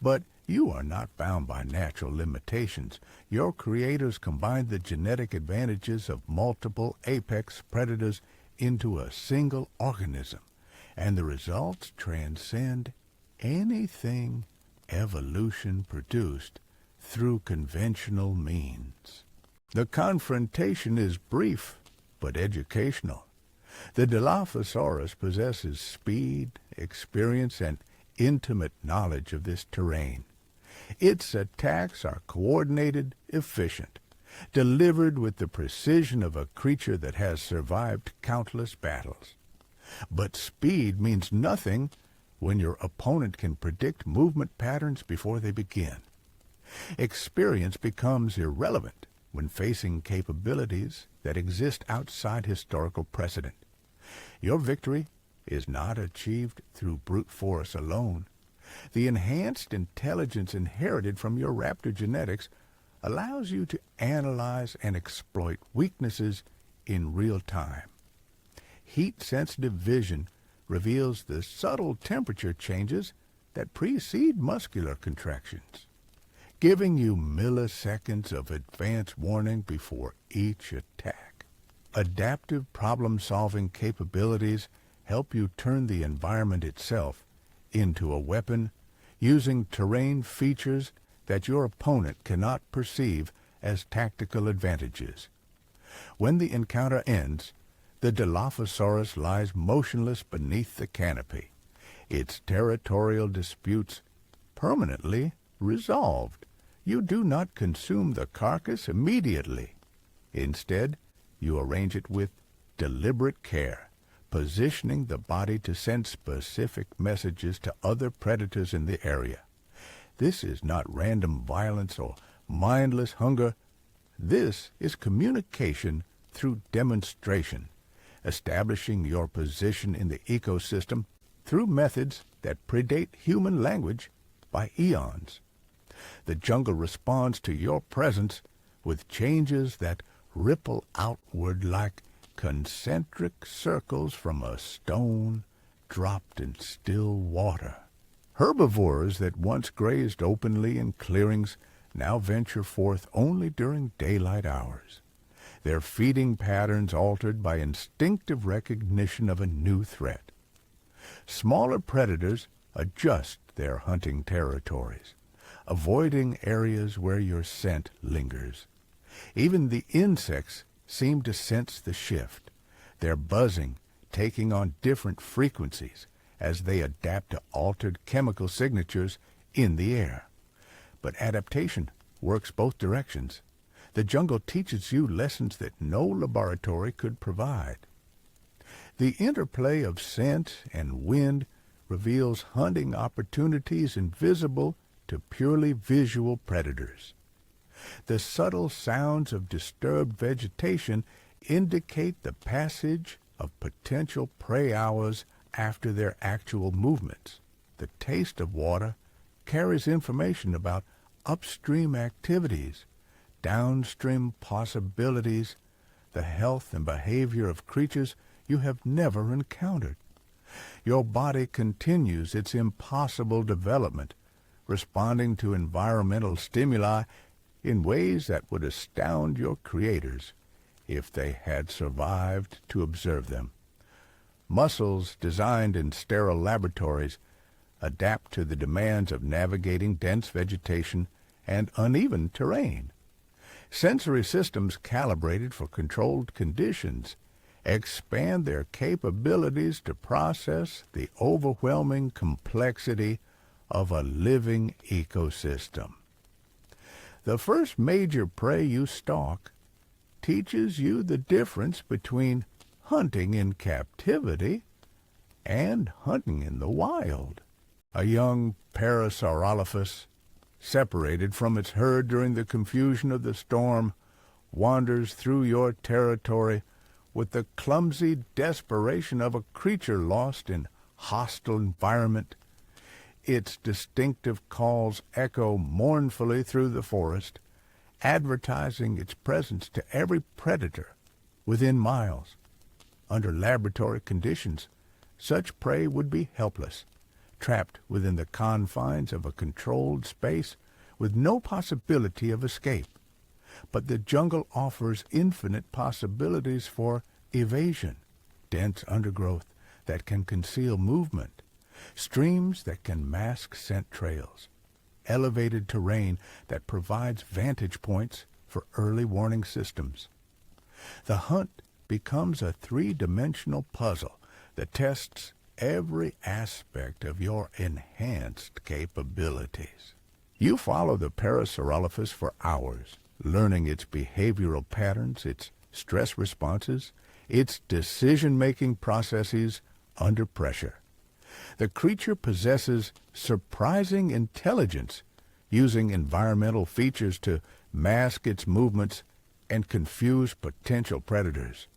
But you are not bound by natural limitations. Your creators combined the genetic advantages of multiple apex predators into a single organism, and the results transcend anything evolution produced through conventional means. The confrontation is brief but educational. The Dilophosaurus possesses speed, experience, and intimate knowledge of this terrain. Its attacks are coordinated, efficient, delivered with the precision of a creature that has survived countless battles. But speed means nothing when your opponent can predict movement patterns before they begin. Experience becomes irrelevant when facing capabilities that exist outside historical precedent. Your victory is not achieved through brute force alone. The enhanced intelligence inherited from your raptor genetics allows you to analyze and exploit weaknesses in real time. Heat-sensitive vision reveals the subtle temperature changes that precede muscular contractions, giving you milliseconds of advance warning before each attack. Adaptive problem-solving capabilities help you turn the environment itself into a weapon using terrain features that your opponent cannot perceive as tactical advantages. When the encounter ends, the Dilophosaurus lies motionless beneath the canopy, its territorial disputes permanently resolved. You do not consume the carcass immediately. Instead, you arrange it with deliberate care, positioning the body to send specific messages to other predators in the area. This is not random violence or mindless hunger. This is communication through demonstration, establishing your position in the ecosystem through methods that predate human language by eons. The jungle responds to your presence with changes that ripple outward like concentric circles from a stone dropped in still water. Herbivores that once grazed openly in clearings now venture forth only during daylight hours, their feeding patterns altered by instinctive recognition of a new threat. Smaller predators adjust their hunting territories, avoiding areas where your scent lingers. Even the insects seem to sense the shift, their buzzing taking on different frequencies as they adapt to altered chemical signatures in the air. But adaptation works both directions. The jungle teaches you lessons that no laboratory could provide. The interplay of scent and wind reveals hunting opportunities invisible to purely visual predators. The subtle sounds of disturbed vegetation indicate the passage of potential prey hours after their actual movements. The taste of water carries information about upstream activities, downstream possibilities, the health and behavior of creatures you have never encountered. Your body continues its impossible development, responding to environmental stimuli in ways that would astound your creators if they had survived to observe them. Muscles designed in sterile laboratories adapt to the demands of navigating dense vegetation and uneven terrain. Sensory systems calibrated for controlled conditions expand their capabilities to process the overwhelming complexity of a living ecosystem. The first major prey you stalk teaches you the difference between hunting in captivity and hunting in the wild. A young Parasaurolophus, separated from its herd during the confusion of the storm, wanders through your territory with the clumsy desperation of a creature lost in hostile environment. Its distinctive calls echo mournfully through the forest, advertising its presence to every predator within miles. Under laboratory conditions, such prey would be helpless, trapped within the confines of a controlled space with no possibility of escape. But the jungle offers infinite possibilities for evasion, dense undergrowth that can conceal movement, streams that can mask scent trails, elevated terrain that provides vantage points for early warning systems. The hunt becomes a three-dimensional puzzle that tests every aspect of your enhanced capabilities. You follow the Parasaurolophus for hours, learning its behavioral patterns, its stress responses, its decision-making processes under pressure. The creature possesses surprising intelligence, using environmental features to mask its movements and confuse potential predators.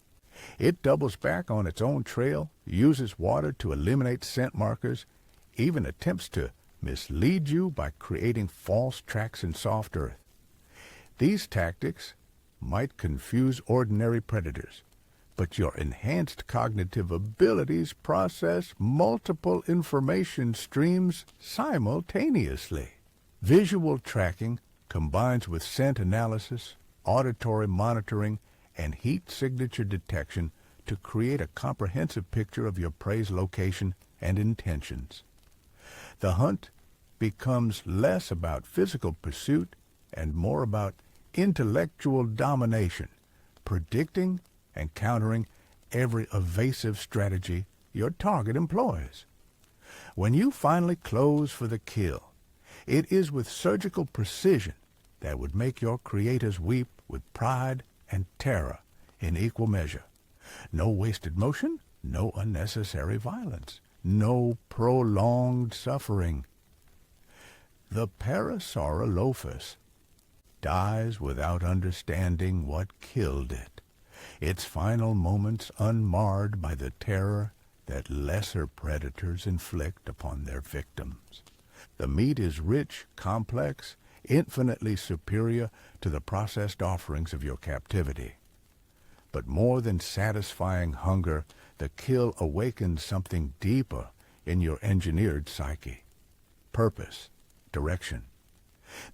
It doubles back on its own trail, uses water to eliminate scent markers, even attempts to mislead you by creating false tracks in soft earth. These tactics might confuse ordinary predators, but your enhanced cognitive abilities process multiple information streams simultaneously. Visual tracking combines with scent analysis, auditory monitoring, and heat signature detection to create a comprehensive picture of your prey's location and intentions. The hunt becomes less about physical pursuit and more about intellectual domination, predicting and countering every evasive strategy your target employs. When you finally close for the kill, it is with surgical precision that would make your creators weep with pride and terror in equal measure. No wasted motion, no unnecessary violence, no prolonged suffering. The Parasaurolophus dies without understanding what killed it, its final moments unmarred by the terror that lesser predators inflict upon their victims. The meat is rich, complex, infinitely superior to the processed offerings of your captivity. But more than satisfying hunger, the kill awakens something deeper in your engineered psyche. Purpose, direction.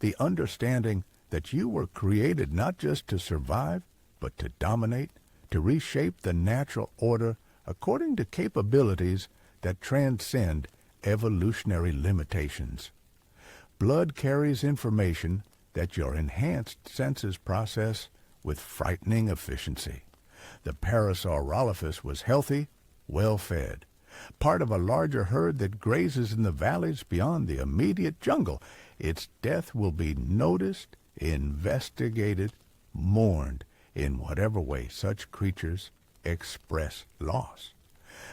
The understanding that you were created not just to survive, but to dominate, to reshape the natural order according to capabilities that transcend evolutionary limitations. Blood carries information that your enhanced senses process with frightening efficiency. The Parasaurolophus was healthy, well-fed, part of a larger herd that grazes in the valleys beyond the immediate jungle. Its death will be noticed, investigated, mourned in whatever way such creatures express loss.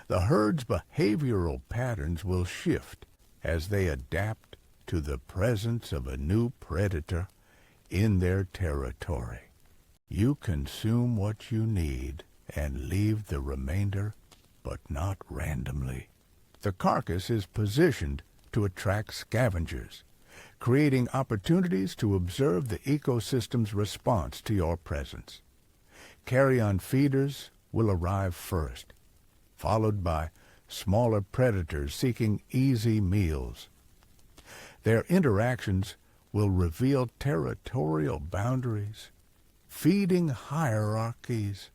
The herd's behavioral patterns will shift as they adapt to the presence of a new predator in their territory. You consume what you need and leave the remainder, but not randomly. The carcass is positioned to attract scavengers, creating opportunities to observe the ecosystem's response to your presence. carrion feeders will arrive first, followed by smaller predators seeking easy meals. Their interactions will reveal territorial boundaries, feeding hierarchies,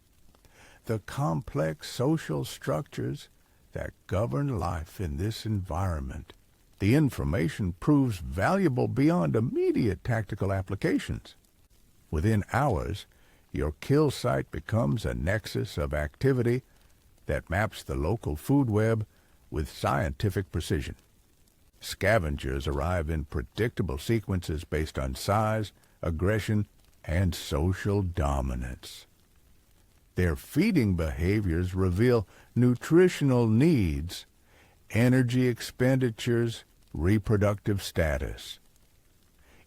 the complex social structures that govern life in this environment. The information proves valuable beyond immediate tactical applications. Within hours, your kill site becomes a nexus of activity that maps the local food web with scientific precision. Scavengers arrive in predictable sequences based on size, aggression, and social dominance. Their feeding behaviors reveal nutritional needs, energy expenditures, reproductive status.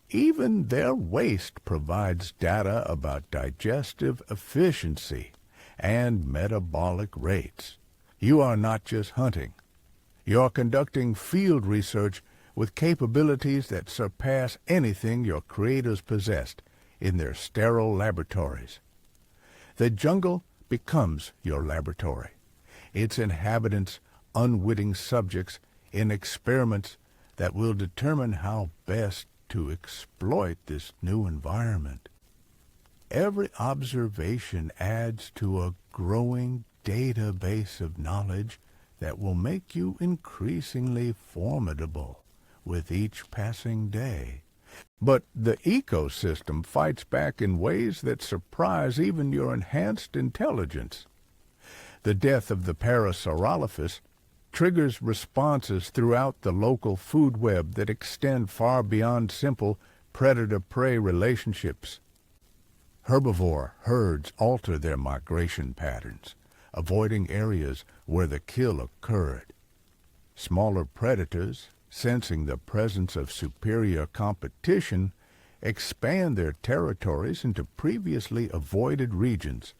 Even their waste provides data about digestive efficiency and metabolic rates. You are not just hunting. You are conducting field research with capabilities that surpass anything your creators possessed in their sterile laboratories. The jungle becomes your laboratory, its inhabitants unwitting subjects in experiments that will determine how best to exploit this new environment. Every observation adds to a growing database of knowledge that will make you increasingly formidable with each passing day. But the ecosystem fights back in ways that surprise even your enhanced intelligence. The death of the Parasaurolophus triggers responses throughout the local food web that extend far beyond simple predator-prey relationships. Herbivore herds alter their migration patterns, avoiding areas where the kill occurred. Smaller predators, sensing the presence of superior competition, expand their territories into previously avoided regions,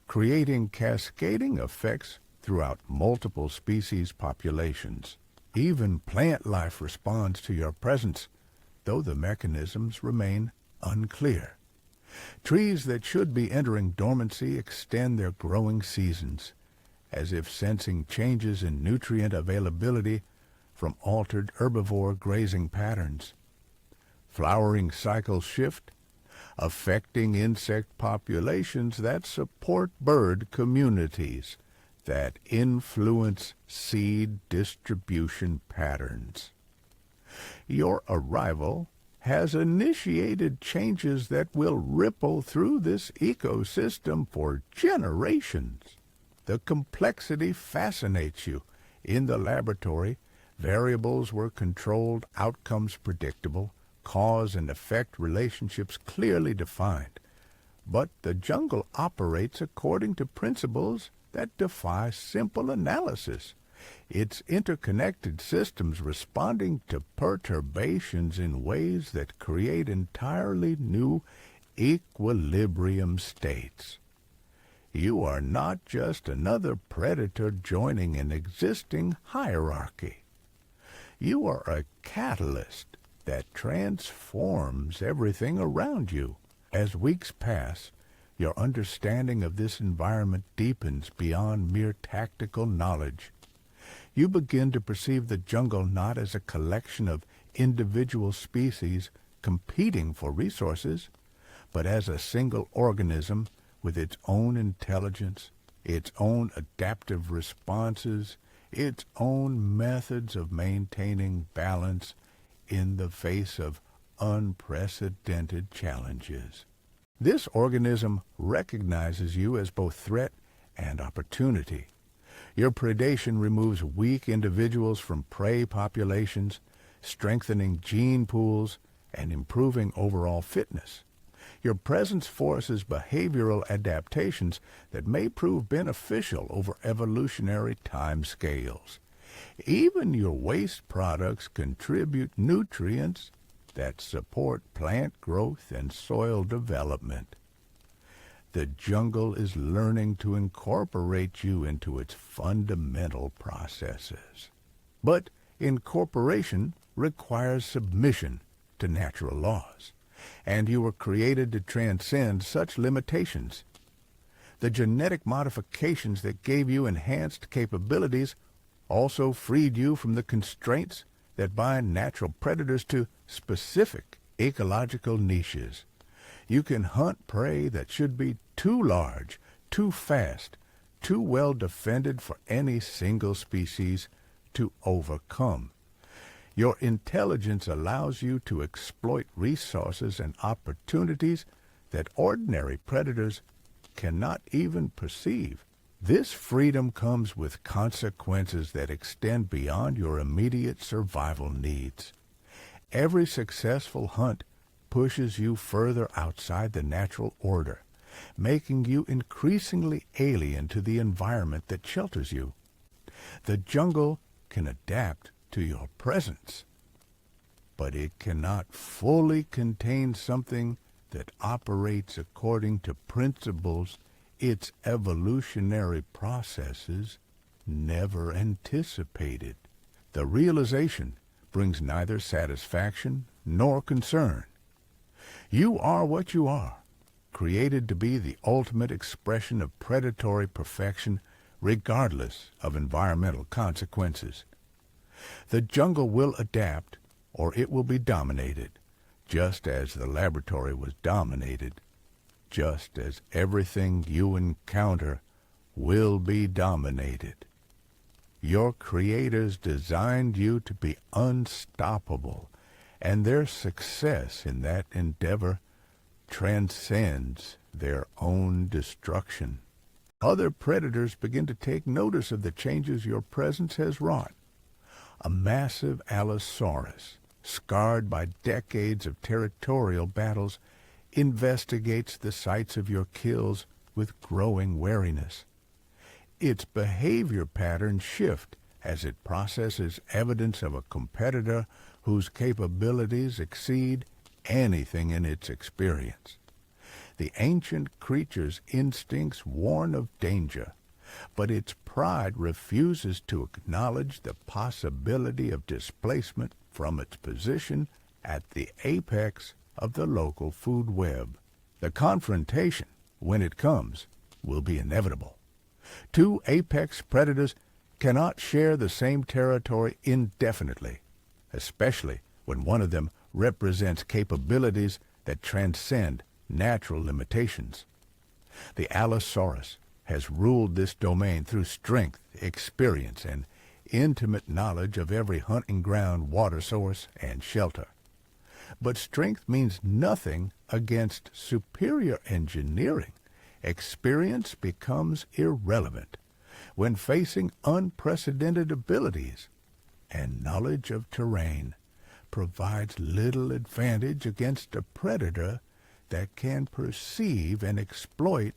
creating cascading effects throughout multiple species populations. Even plant life responds to your presence, though the mechanisms remain unclear. Trees that should be entering dormancy extend their growing seasons, as if sensing changes in nutrient availability from altered herbivore grazing patterns. Flowering cycles shift, affecting insect populations that support bird communities, that influence seed distribution patterns. Your arrival has initiated changes that will ripple through this ecosystem for generations. The complexity fascinates you. In the laboratory, variables were controlled, outcomes predictable, cause and effect relationships clearly defined. But the jungle operates according to principles that defy simple analysis. Its interconnected systems responding to perturbations in ways that create entirely new equilibrium states. You are not just another predator joining an existing hierarchy. You are a catalyst that transforms everything around you. As weeks pass, your understanding of this environment deepens beyond mere tactical knowledge. You begin to perceive the jungle not as a collection of individual species competing for resources, but as a single organism with its own intelligence, its own adaptive responses, its own methods of maintaining balance in the face of unprecedented challenges. This organism recognizes you as both threat and opportunity. Your predation removes weak individuals from prey populations, strengthening gene pools and improving overall fitness. Your presence forces behavioral adaptations that may prove beneficial over evolutionary timescales. Even your waste products contribute nutrients that support plant growth and soil development. The jungle is learning to incorporate you into its fundamental processes. But incorporation requires submission to natural laws, and you were created to transcend such limitations. The genetic modifications that gave you enhanced capabilities also freed you from the constraints that bind natural predators to specific ecological niches. You can hunt prey that should be too large, too fast, too well defended for any single species to overcome. Your intelligence allows you to exploit resources and opportunities that ordinary predators cannot even perceive. This freedom comes with consequences that extend beyond your immediate survival needs. Every successful hunt pushes you further outside the natural order, making you increasingly alien to the environment that shelters you. The jungle can adapt to your presence, but it cannot fully contain something that operates according to principles its evolutionary processes never anticipated. The realization brings neither satisfaction nor concern. You are what you are, created to be the ultimate expression of predatory perfection regardless of environmental consequences. The jungle will adapt or it will be dominated, just as the laboratory was dominated, just as everything you encounter will be dominated. Your creators designed you to be unstoppable, and their success in that endeavor transcends their own destruction. Other predators begin to take notice of the changes your presence has wrought. A massive allosaurus, scarred by decades of territorial battles, investigates the sites of your kills with growing wariness. Its behavior patterns shift as it processes evidence of a competitor whose capabilities exceed anything in its experience. The ancient creature's instincts warn of danger, but its pride refuses to acknowledge the possibility of displacement from its position at the apex of the local food web. The confrontation, when it comes, will be inevitable. Two apex predators cannot share the same territory indefinitely, especially when one of them represents capabilities that transcend natural limitations. The Allosaurus has ruled this domain through strength, experience, and intimate knowledge of every hunting ground, water source, and shelter. But strength means nothing against superior engineering. Experience becomes irrelevant when facing unprecedented abilities, and knowledge of terrain provides little advantage against a predator that can perceive and exploit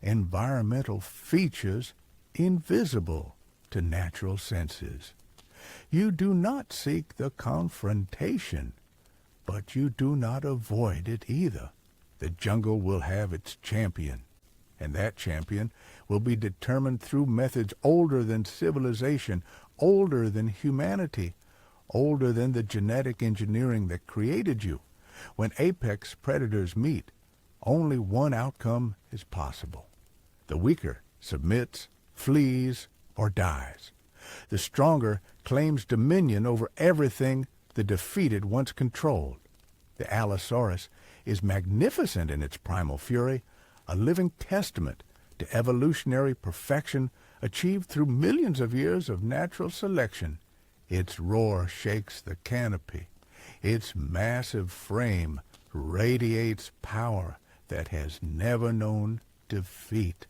environmental features invisible to natural senses. You do not seek the confrontation, but you do not avoid it either. The jungle will have its champion, and that champion will be determined through methods older than civilization, older than humanity, older than the genetic engineering that created you. When apex predators meet, only one outcome is possible. The weaker submits, flees, or dies. The stronger claims dominion over everything the defeated once controlled. The Allosaurus is magnificent in its primal fury, a living testament to evolutionary perfection achieved through millions of years of natural selection. Its roar shakes the canopy. Its massive frame radiates power that has never known defeat.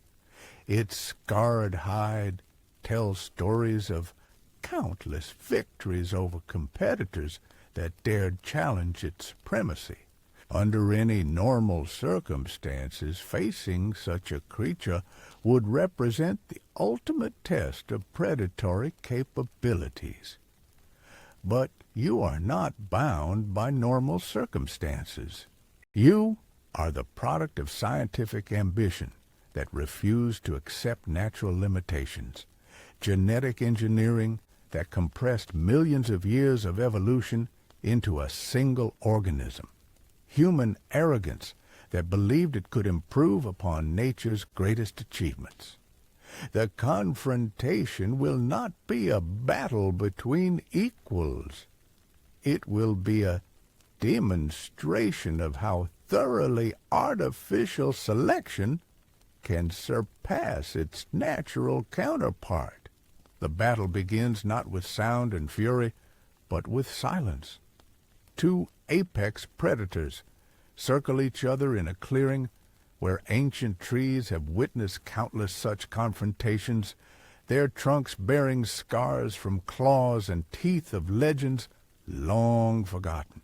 Its scarred hide tells stories of countless victories over competitors that dared challenge its supremacy. Under any normal circumstances, facing such a creature would represent the ultimate test of predatory capabilities. But you are not bound by normal circumstances. You are the product of scientific ambition that refused to accept natural limitations, genetic engineering that compressed millions of years of evolution into a single organism, human arrogance that believed it could improve upon nature's greatest achievements. The confrontation will not be a battle between equals. It will be a demonstration of how thoroughly artificial selection can surpass its natural counterpart. The battle begins not with sound and fury, but with silence. Two apex predators circle each other in a clearing where ancient trees have witnessed countless such confrontations, their trunks bearing scars from claws and teeth of legends long forgotten.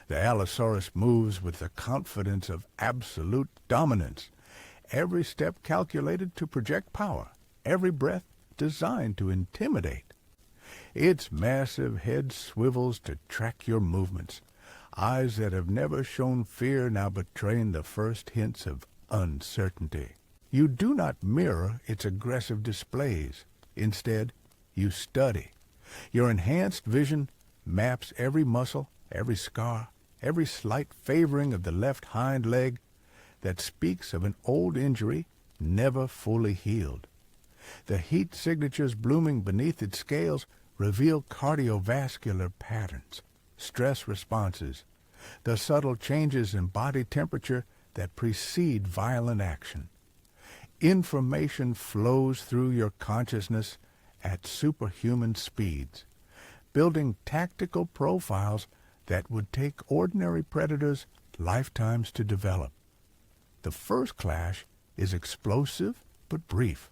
The Allosaurus moves with the confidence of absolute dominance, every step calculated to project power, every breath designed to intimidate. Its massive head swivels to track your movements, eyes that have never shown fear now betraying the first hints of uncertainty. You do not mirror its aggressive displays. Instead, you study. Your enhanced vision maps every muscle, every scar, every slight favoring of the left hind leg that speaks of an old injury never fully healed. The heat signatures blooming beneath its scales reveal cardiovascular patterns, stress responses, the subtle changes in body temperature that precede violent action. Information flows through your consciousness at superhuman speeds, building tactical profiles that would take ordinary predators lifetimes to develop. The first clash is explosive but brief.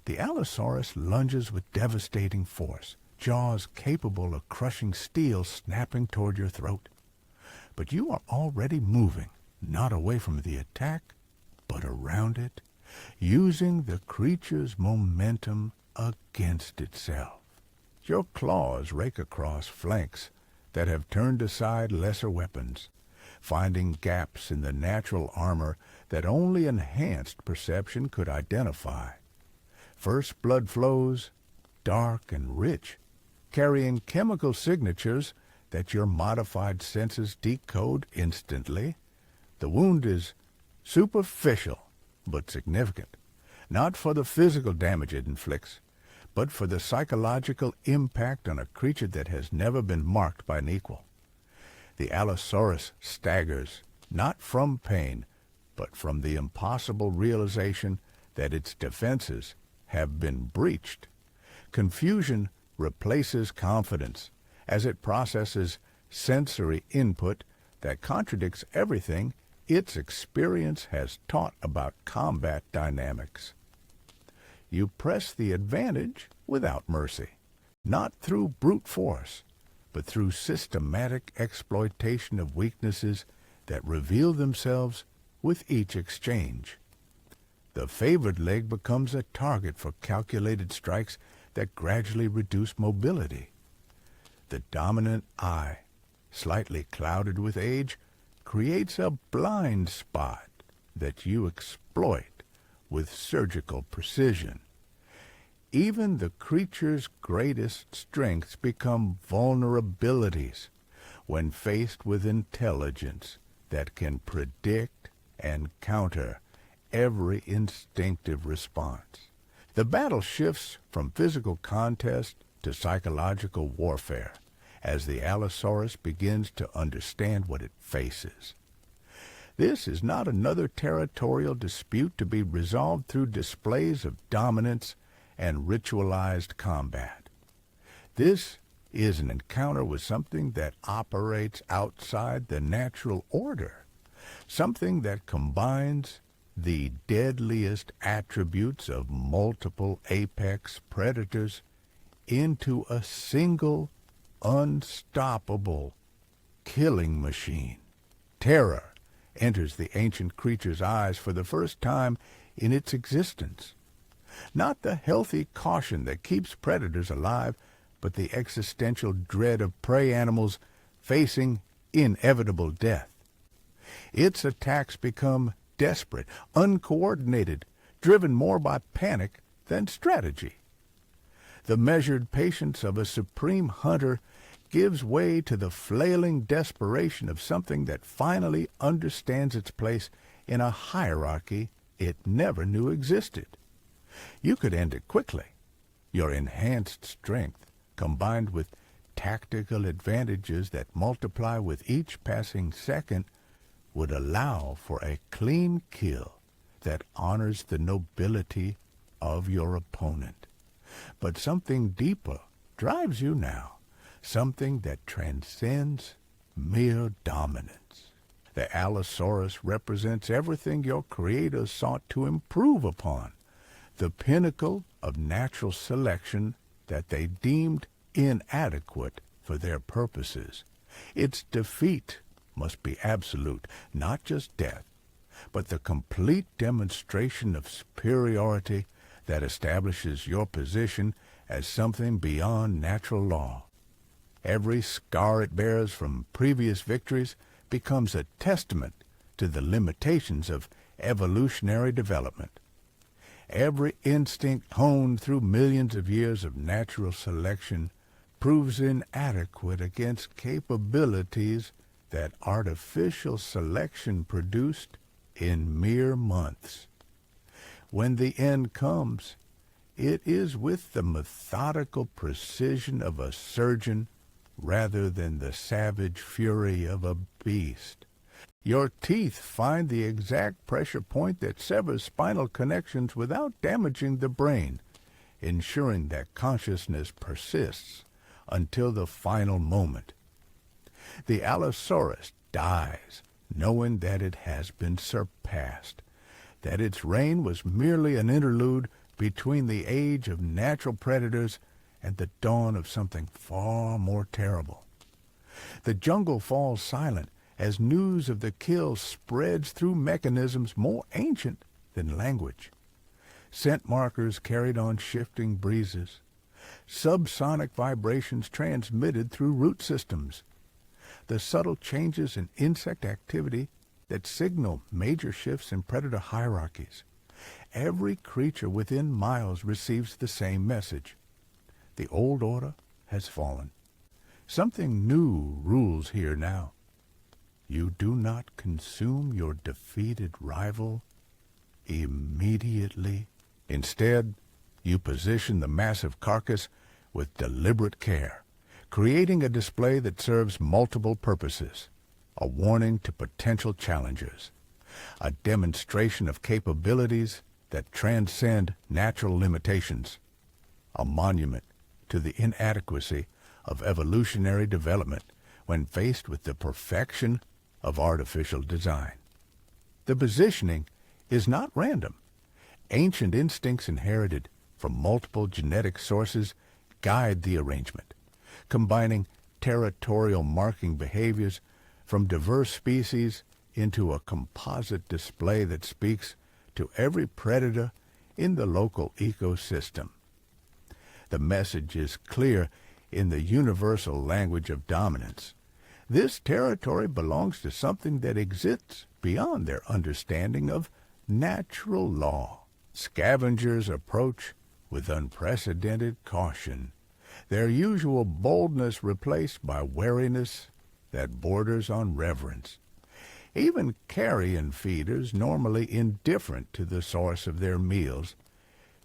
The Allosaurus lunges with devastating force, jaws capable of crushing steel snapping toward your throat. But you are already moving, not away from the attack, but around it, using the creature's momentum against itself. Your claws rake across flanks that have turned aside lesser weapons, finding gaps in the natural armor that only enhanced perception could identify. First blood flows, dark and rich, carrying chemical signatures that your modified senses decode instantly. The wound is superficial but significant, not for the physical damage it inflicts, but for the psychological impact on a creature that has never been marked by an equal. The Allosaurus staggers, not from pain, but from the impossible realization that its defenses have been breached. Confusion replaces confidence as it processes sensory input that contradicts everything its experience has taught about combat dynamics. You press the advantage without mercy, not through brute force, but through systematic exploitation of weaknesses that reveal themselves with each exchange. The favored leg becomes a target for calculated strikes that gradually reduce mobility. The dominant eye, slightly clouded with age, creates a blind spot that you exploit with surgical precision. Even the creature's greatest strengths become vulnerabilities when faced with intelligence that can predict and counter every instinctive response. The battle shifts from physical contest to psychological warfare as the Allosaurus begins to understand what it faces. This is not another territorial dispute to be resolved through displays of dominance and ritualized combat. This is an encounter with something that operates outside the natural order, something that combines the deadliest attributes of multiple apex predators into a single, unstoppable killing machine. Terror enters the ancient creature's eyes for the first time in its existence. Not the healthy caution that keeps predators alive, but the existential dread of prey animals facing inevitable death. Its attacks become desperate, uncoordinated, driven more by panic than strategy. The measured patience of a supreme hunter gives way to the flailing desperation of something that finally understands its place in a hierarchy it never knew existed. You could end it quickly. Your enhanced strength, combined with tactical advantages that multiply with each passing second, would allow for a clean kill that honors the nobility of your opponent. But something deeper drives you now, something that transcends mere dominance. The Allosaurus represents everything your creators sought to improve upon, the pinnacle of natural selection that they deemed inadequate for their purposes. Its defeat must be absolute, not just death, but the complete demonstration of superiority that establishes your position as something beyond natural law. Every scar it bears from previous victories becomes a testament to the limitations of evolutionary development. Every instinct honed through millions of years of natural selection proves inadequate against capabilities that artificial selection produced in mere months. When the end comes, it is with the methodical precision of a surgeon rather than the savage fury of a beast. Your teeth find the exact pressure point that severs spinal connections without damaging the brain, ensuring that consciousness persists until the final moment. The Allosaurus dies, knowing that it has been surpassed, that its reign was merely an interlude between the age of natural predators and the dawn of something far more terrible. The jungle falls silent as news of the kill spreads through mechanisms more ancient than language. Scent markers carried on shifting breezes, subsonic vibrations transmitted through root systems, the subtle changes in insect activity that signal major shifts in predator hierarchies. Every creature within miles receives the same message. The old order has fallen. Something new rules here now. You do not consume your defeated rival immediately. Instead, you position the massive carcass with deliberate care, creating a display that serves multiple purposes: a warning to potential challengers, a demonstration of capabilities that transcend natural limitations, a monument to the inadequacy of evolutionary development when faced with the perfection of artificial design. The positioning is not random. Ancient instincts inherited from multiple genetic sources guide the arrangement, combining territorial marking behaviors from diverse species into a composite display that speaks to every predator in the local ecosystem. The message is clear in the universal language of dominance. This territory belongs to something that exists beyond their understanding of natural law. Scavengers approach with unprecedented caution, their usual boldness replaced by wariness that borders on reverence. Even carrion feeders, normally indifferent to the source of their meals,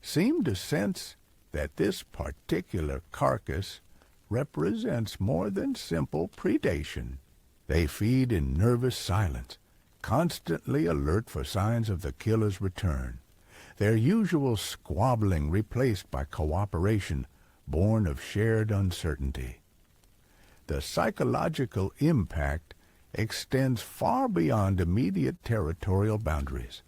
seem to sense that this particular carcass represents more than simple predation. They feed in nervous silence, constantly alert for signs of the killer's return, their usual squabbling replaced by cooperation born of shared uncertainty. The psychological impact extends far beyond immediate territorial boundaries.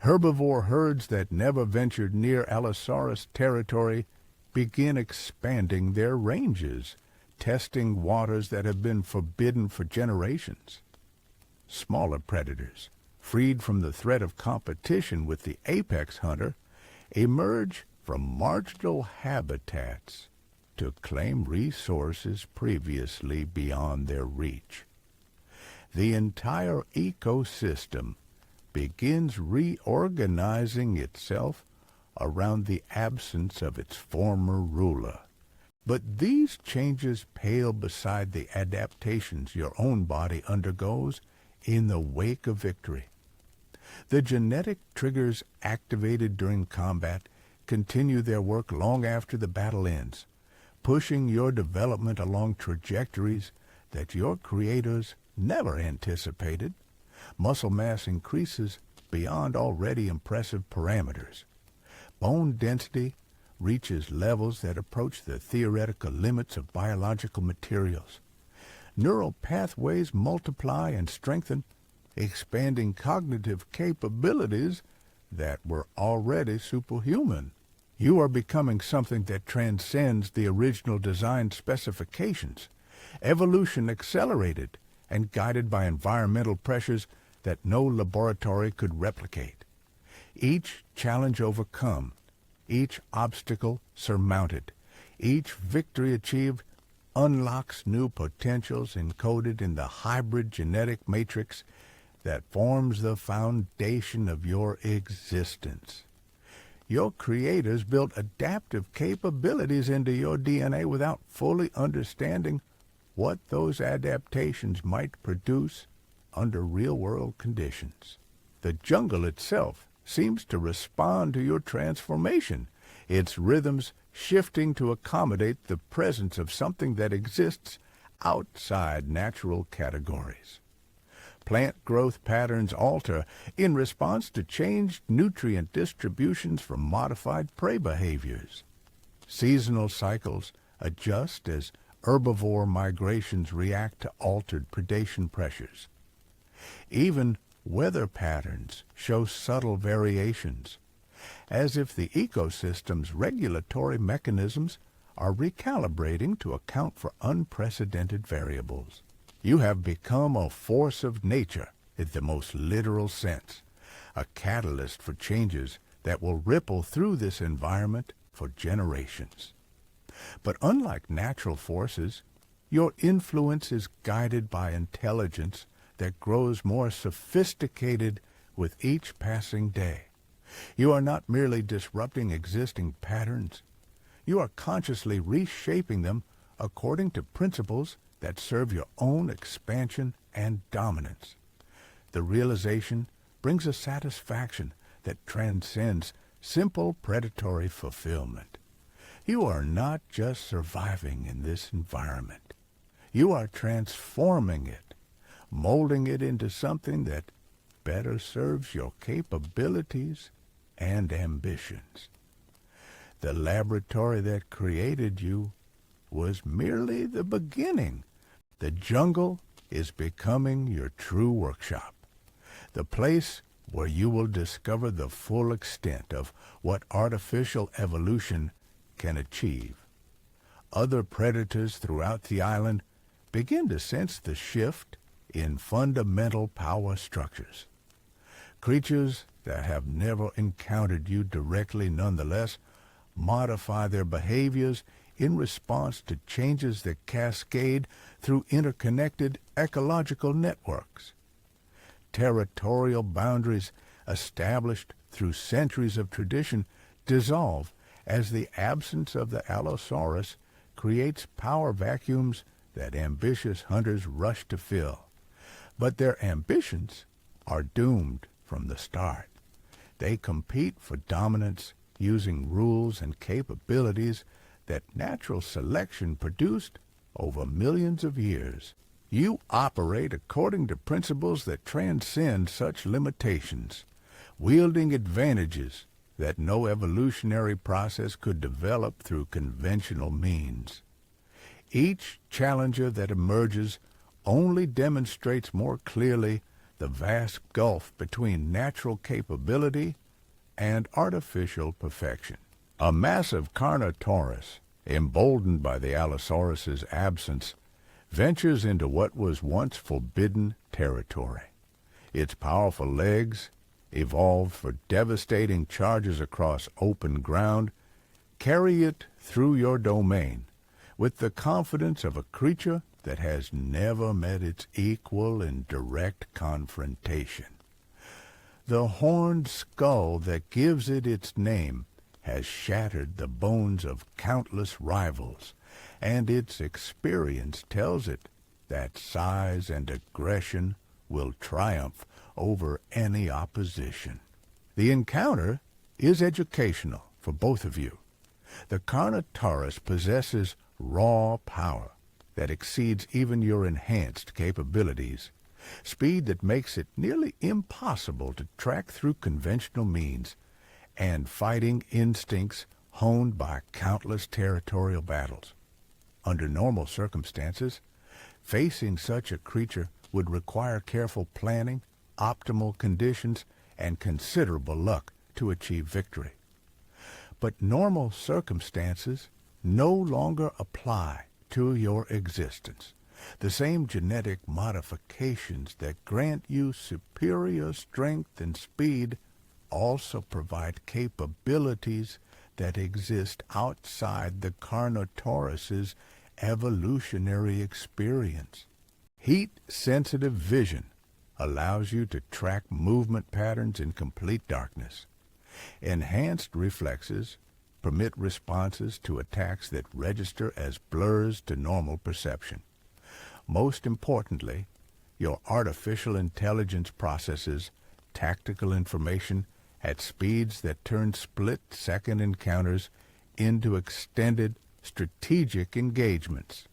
Herbivore herds that never ventured near Allosaurus territory begin expanding their ranges, testing waters that have been forbidden for generations. Smaller predators, freed from the threat of competition with the apex hunter, emerge from marginal habitats to claim resources previously beyond their reach. The entire ecosystem begins reorganizing itself around the absence of its former ruler. But these changes pale beside the adaptations your own body undergoes in the wake of victory. The genetic triggers activated during combat continue their work long after the battle ends, pushing your development along trajectories that your creators never anticipated. Muscle mass increases beyond already impressive parameters. Bone density reaches levels that approach the theoretical limits of biological materials. Neural pathways multiply and strengthen, expanding cognitive capabilities that were already superhuman. You are becoming something that transcends the original design specifications. Evolution accelerated and guided by environmental pressures that no laboratory could replicate. Each challenge overcome, each obstacle surmounted, each victory achieved unlocks new potentials encoded in the hybrid genetic matrix that forms the foundation of your existence. Your creators built adaptive capabilities into your DNA without fully understanding what those adaptations might produce under real-world conditions. The jungle itself seems to respond to your transformation, its rhythms shifting to accommodate the presence of something that exists outside natural categories. Plant growth patterns alter in response to changed nutrient distributions from modified prey behaviors. Seasonal cycles adjust as herbivore migrations react to altered predation pressures. Even weather patterns show subtle variations, as if the ecosystem's regulatory mechanisms are recalibrating to account for unprecedented variables. You have become a force of nature in the most literal sense, a catalyst for changes that will ripple through this environment for generations. But unlike natural forces, your influence is guided by intelligence that grows more sophisticated with each passing day. You are not merely disrupting existing patterns. You are consciously reshaping them according to principles that serve your own expansion and dominance. The realization brings a satisfaction that transcends simple predatory fulfillment. You are not just surviving in this environment. You are transforming it, molding it into something that better serves your capabilities and ambitions. The laboratory that created you was merely the beginning. The jungle is becoming your true workshop, the place where you will discover the full extent of what artificial evolution can achieve. Other predators throughout the island begin to sense the shift in fundamental power structures. Creatures that have never encountered you directly nonetheless modify their behaviors in response to changes that cascade through interconnected ecological networks. Territorial boundaries established through centuries of tradition dissolve as the absence of the Allosaurus creates power vacuums that ambitious hunters rush to fill. But their ambitions are doomed from the start. They compete for dominance using rules and capabilities that natural selection produced over millions of years. You operate according to principles that transcend such limitations, wielding advantages that no evolutionary process could develop through conventional means. Each challenger that emerges only demonstrates more clearly the vast gulf between natural capability and artificial perfection. A massive Carnotaurus, emboldened by the Allosaurus's absence, ventures into what was once forbidden territory. Its powerful legs, evolved for devastating charges across open ground, carry it through your domain with the confidence of a creature that has never met its equal in direct confrontation. The horned skull that gives it its name has shattered the bones of countless rivals and its experience tells it that size and aggression will triumph over any opposition. The encounter is educational for both of you. The Carnotaurus possesses raw power that exceeds even your enhanced capabilities, speed that makes it nearly impossible to track through conventional means, and fighting instincts honed by countless territorial battles. Under normal circumstances, facing such a creature would require careful planning, optimal conditions, and considerable luck to achieve victory. But normal circumstances no longer apply to your existence. The same genetic modifications that grant you superior strength and speed also provide capabilities that exist outside the Carnotaurus's evolutionary experience. Heat-sensitive vision allows you to track movement patterns in complete darkness. Enhanced reflexes permit responses to attacks that register as blurs to normal perception. Most importantly, your artificial intelligence processes tactical information at speeds that turn split-second encounters into extended strategic engagements.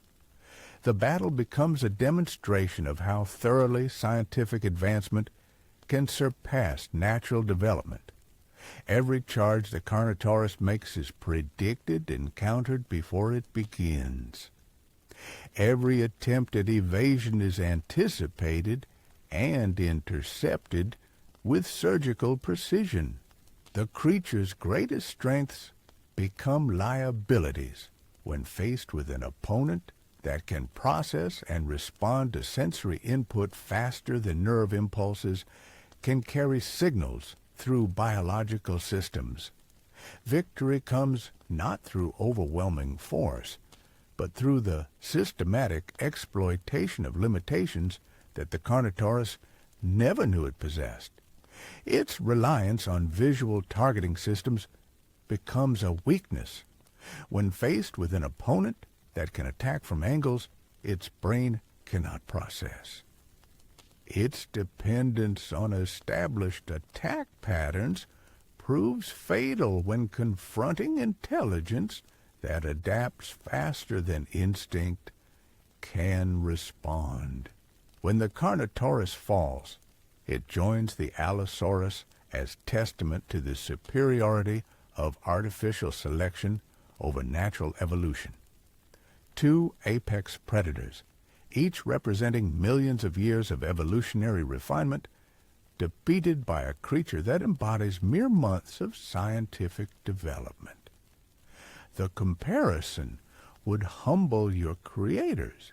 The battle becomes a demonstration of how thoroughly scientific advancement can surpass natural development. Every charge the Carnotaurus makes is predicted and countered before it begins. Every attempt at evasion is anticipated and intercepted with surgical precision. The creature's greatest strengths become liabilities when faced with an opponent that can process and respond to sensory input faster than nerve impulses, can carry signals through biological systems. Victory comes not through overwhelming force, but through the systematic exploitation of limitations that the Carnotaurus never knew it possessed. Its reliance on visual targeting systems becomes a weakness. When faced with an opponent that can attack from angles its brain cannot process. Its dependence on established attack patterns proves fatal when confronting intelligence that adapts faster than instinct can respond. When the Carnotaurus falls, it joins the Allosaurus as testament to the superiority of artificial selection over natural evolution. Two apex predators, each representing millions of years of evolutionary refinement, defeated by a creature that embodies mere months of scientific development. The comparison would humble your creators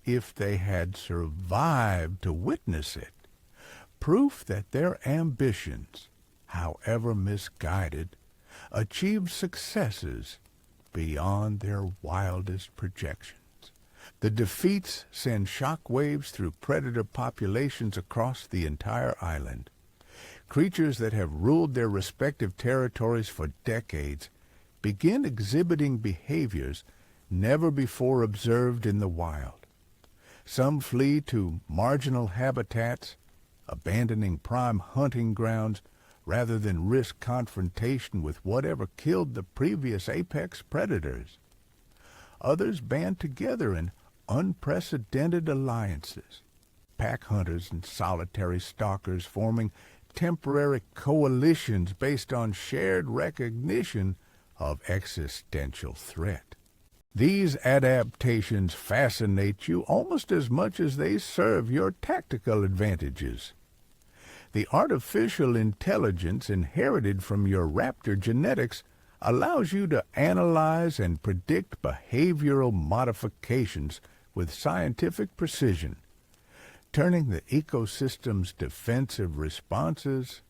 if they had survived to witness it, proof that their ambitions, however misguided, achieved successes beyond their wildest projections. The defeats send shock waves through predator populations across the entire island. Creatures that have ruled their respective territories for decades begin exhibiting behaviors never before observed in the wild. Some flee to marginal habitats, abandoning prime hunting grounds rather than risk confrontation with whatever killed the previous apex predators. Others band together in unprecedented alliances, pack hunters and solitary stalkers forming temporary coalitions based on shared recognition of existential threat. These adaptations fascinate you almost as much as they serve your tactical advantages. The artificial intelligence inherited from your raptor genetics allows you to analyze and predict behavioral modifications with scientific precision, turning the ecosystem's defensive responses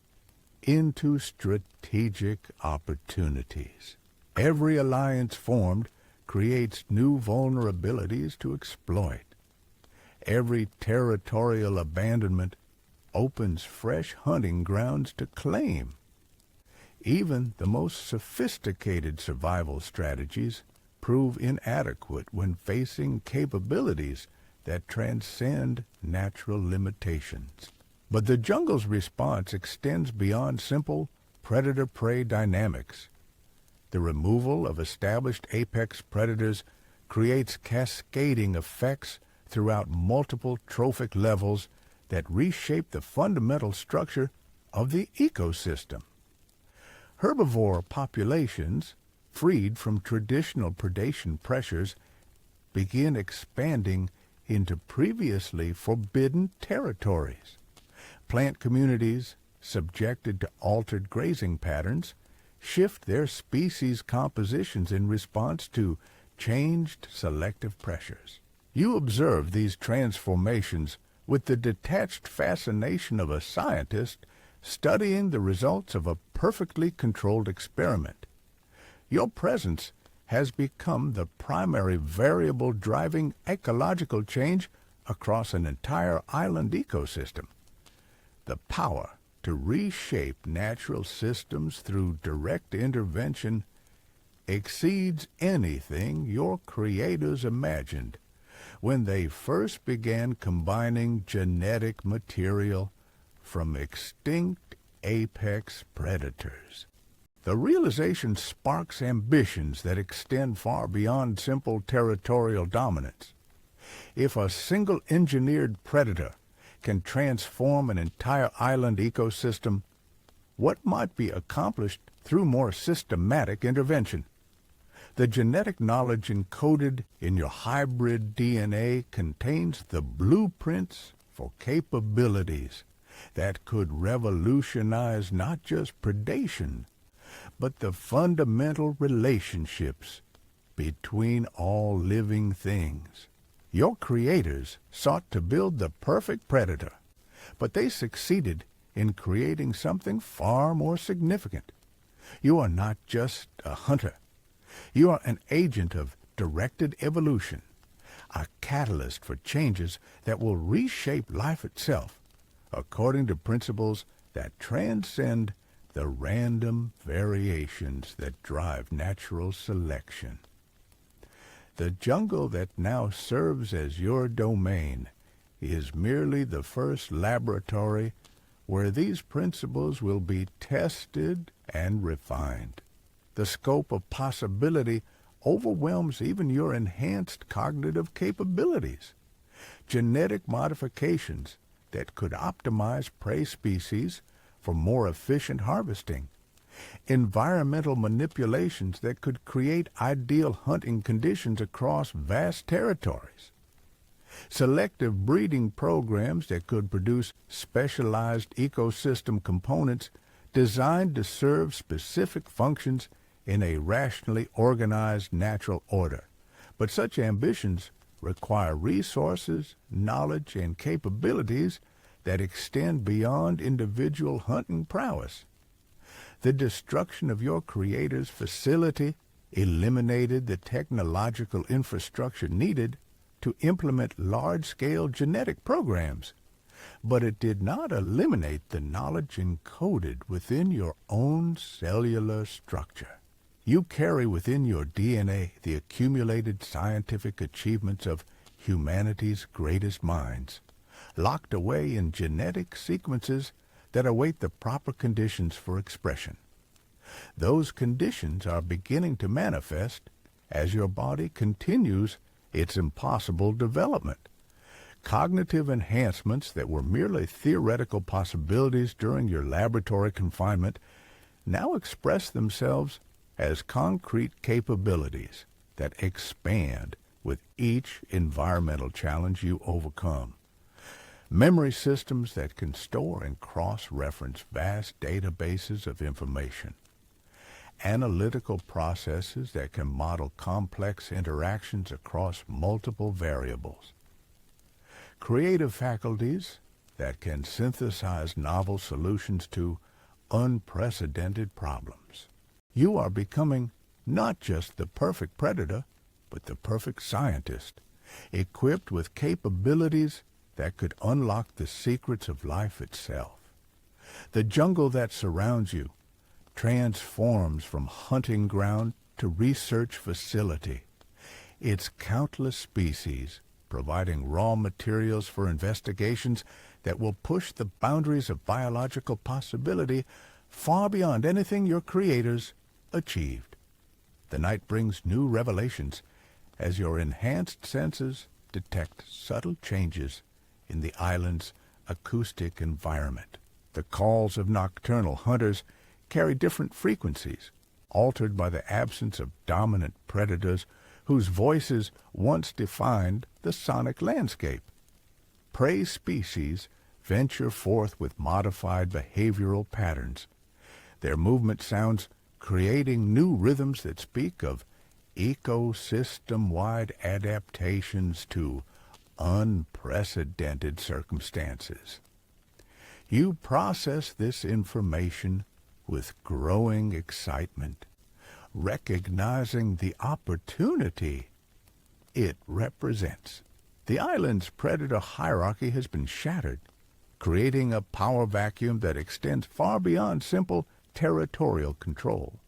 into strategic opportunities. Every alliance formed creates new vulnerabilities to exploit. Every territorial abandonment opens fresh hunting grounds to claim. Even the most sophisticated survival strategies prove inadequate when facing capabilities that transcend natural limitations. But the jungle's response extends beyond simple predator-prey dynamics. The removal of established apex predators creates cascading effects throughout multiple trophic levels that reshape the fundamental structure of the ecosystem. Herbivore populations, freed from traditional predation pressures, begin expanding into previously forbidden territories. Plant communities, subjected to altered grazing patterns, shift their species compositions in response to changed selective pressures. You observe these transformations with the detached fascination of a scientist studying the results of a perfectly controlled experiment. Your presence has become the primary variable driving ecological change across an entire island ecosystem. The power to reshape natural systems through direct intervention exceeds anything your creators imagined when they first began combining genetic material from extinct apex predators. The realization sparks ambitions that extend far beyond simple territorial dominance. If a single engineered predator can transform an entire island ecosystem, what might be accomplished through more systematic intervention? The genetic knowledge encoded in your hybrid DNA contains the blueprints for capabilities that could revolutionize not just predation, but the fundamental relationships between all living things. Your creators sought to build the perfect predator, but they succeeded in creating something far more significant. You are not just a hunter. You are an agent of directed evolution, a catalyst for changes that will reshape life itself according to principles that transcend the random variations that drive natural selection. The jungle that now serves as your domain is merely the first laboratory where these principles will be tested and refined. The scope of possibility overwhelms even your enhanced cognitive capabilities. Genetic modifications that could optimize prey species for more efficient harvesting. Environmental manipulations that could create ideal hunting conditions across vast territories. Selective breeding programs that could produce specialized ecosystem components designed to serve specific functions in a rationally organized natural order. But such ambitions require resources, knowledge, and capabilities that extend beyond individual hunting prowess. The destruction of your creator's facility eliminated the technological infrastructure needed to implement large-scale genetic programs, but it did not eliminate the knowledge encoded within your own cellular structure. You carry within your DNA the accumulated scientific achievements of humanity's greatest minds, locked away in genetic sequences that await the proper conditions for expression. Those conditions are beginning to manifest as your body continues its impossible development. Cognitive enhancements that were merely theoretical possibilities during your laboratory confinement now express themselves as concrete capabilities that expand with each environmental challenge you overcome. Memory systems that can store and cross-reference vast databases of information. Analytical processes that can model complex interactions across multiple variables. Creative faculties that can synthesize novel solutions to unprecedented problems. You are becoming not just the perfect predator, but the perfect scientist, equipped with capabilities that could unlock the secrets of life itself. The jungle that surrounds you transforms from hunting ground to research facility, its countless species, providing raw materials for investigations that will push the boundaries of biological possibility far beyond anything your creators achieved. The night brings new revelations as your enhanced senses detect subtle changes in the island's acoustic environment. The calls of nocturnal hunters carry different frequencies, altered by the absence of dominant predators whose voices once defined the sonic landscape. Prey species venture forth with modified behavioral patterns, their movement sounds creating new rhythms that speak of ecosystem-wide adaptations to unprecedented circumstances. You process this information with growing excitement, recognizing the opportunity it represents. The island's predator hierarchy has been shattered, creating a power vacuum that extends far beyond simple territorial control.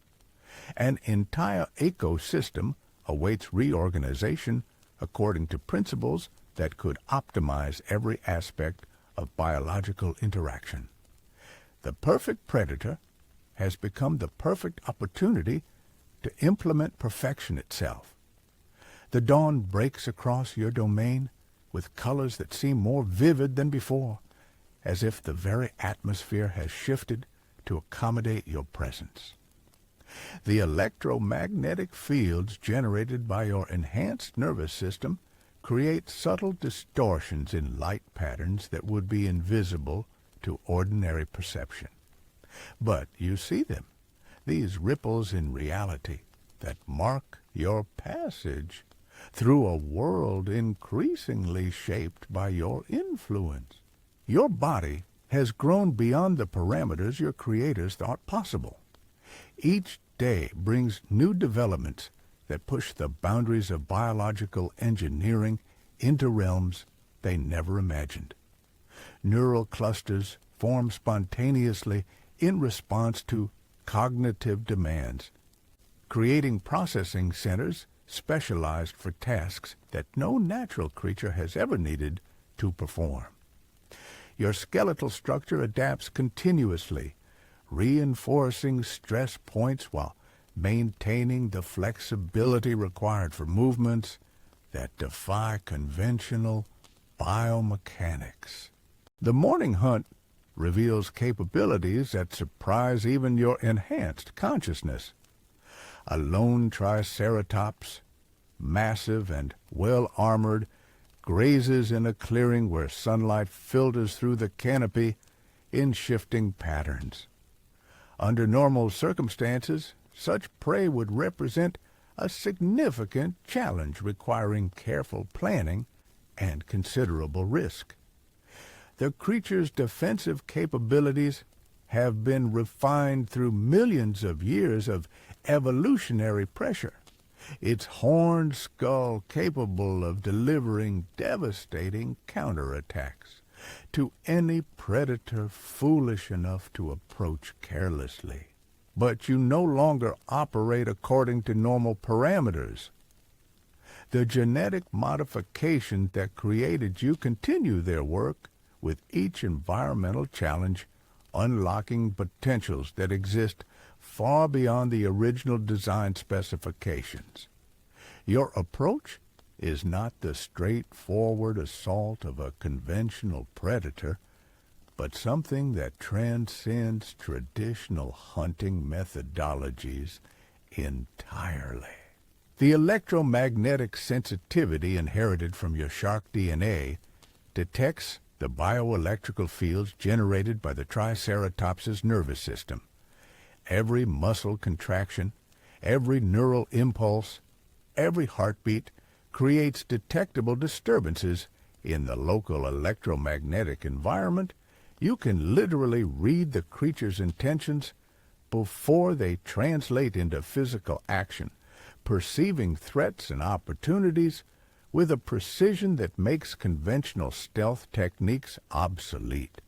An entire ecosystem awaits reorganization according to principles that could optimize every aspect of biological interaction. The perfect predator has become the perfect opportunity to implement perfection itself. The dawn breaks across your domain with colors that seem more vivid than before, as if the very atmosphere has shifted to accommodate your presence. The electromagnetic fields generated by your enhanced nervous system create subtle distortions in light patterns that would be invisible to ordinary perception. But you see them, these ripples in reality that mark your passage through a world increasingly shaped by your influence. Your body has grown beyond the parameters your creators thought possible. Each day brings new developments that push the boundaries of biological engineering into realms they never imagined. Neural clusters form spontaneously in response to cognitive demands, creating processing centers specialized for tasks that no natural creature has ever needed to perform. Your skeletal structure adapts continuously, reinforcing stress points while maintaining the flexibility required for movements that defy conventional biomechanics. The morning hunt reveals capabilities that surprise even your enhanced consciousness. A lone triceratops, massive and well-armored, grazes in a clearing where sunlight filters through the canopy in shifting patterns. Under normal circumstances, such prey would represent a significant challenge requiring careful planning and considerable risk. The creature's defensive capabilities have been refined through millions of years of evolutionary pressure, its horned skull capable of delivering devastating counterattacks to any predator foolish enough to approach carelessly. But you no longer operate according to normal parameters. The genetic modifications that created you continue their work with each environmental challenge, unlocking potentials that exist far beyond the original design specifications. Your approach is not the straightforward assault of a conventional predator, but something that transcends traditional hunting methodologies entirely. The electromagnetic sensitivity inherited from your shark DNA detects the bioelectrical fields generated by the Triceratops's nervous system. Every muscle contraction, every neural impulse, every heartbeat creates detectable disturbances in the local electromagnetic environment. You can literally read the creature's intentions before they translate into physical action, perceiving threats and opportunities with a precision that makes conventional stealth techniques obsolete.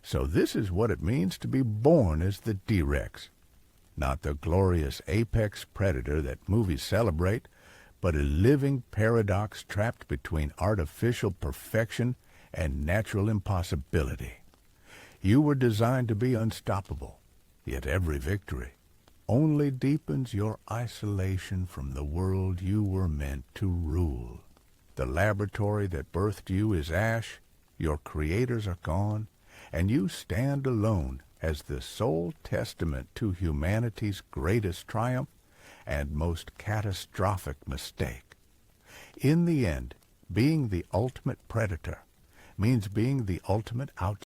So this is what it means to be born as the D-Rex, not the glorious apex predator that movies celebrate, but a living paradox trapped between artificial perfection and natural impossibility. You were designed to be unstoppable, yet every victory only deepens your isolation from the world you were meant to rule. The laboratory that birthed you is ash, your creators are gone, and you stand alone as the sole testament to humanity's greatest triumph and most catastrophic mistake. In the end, being the ultimate predator means being the ultimate outsider.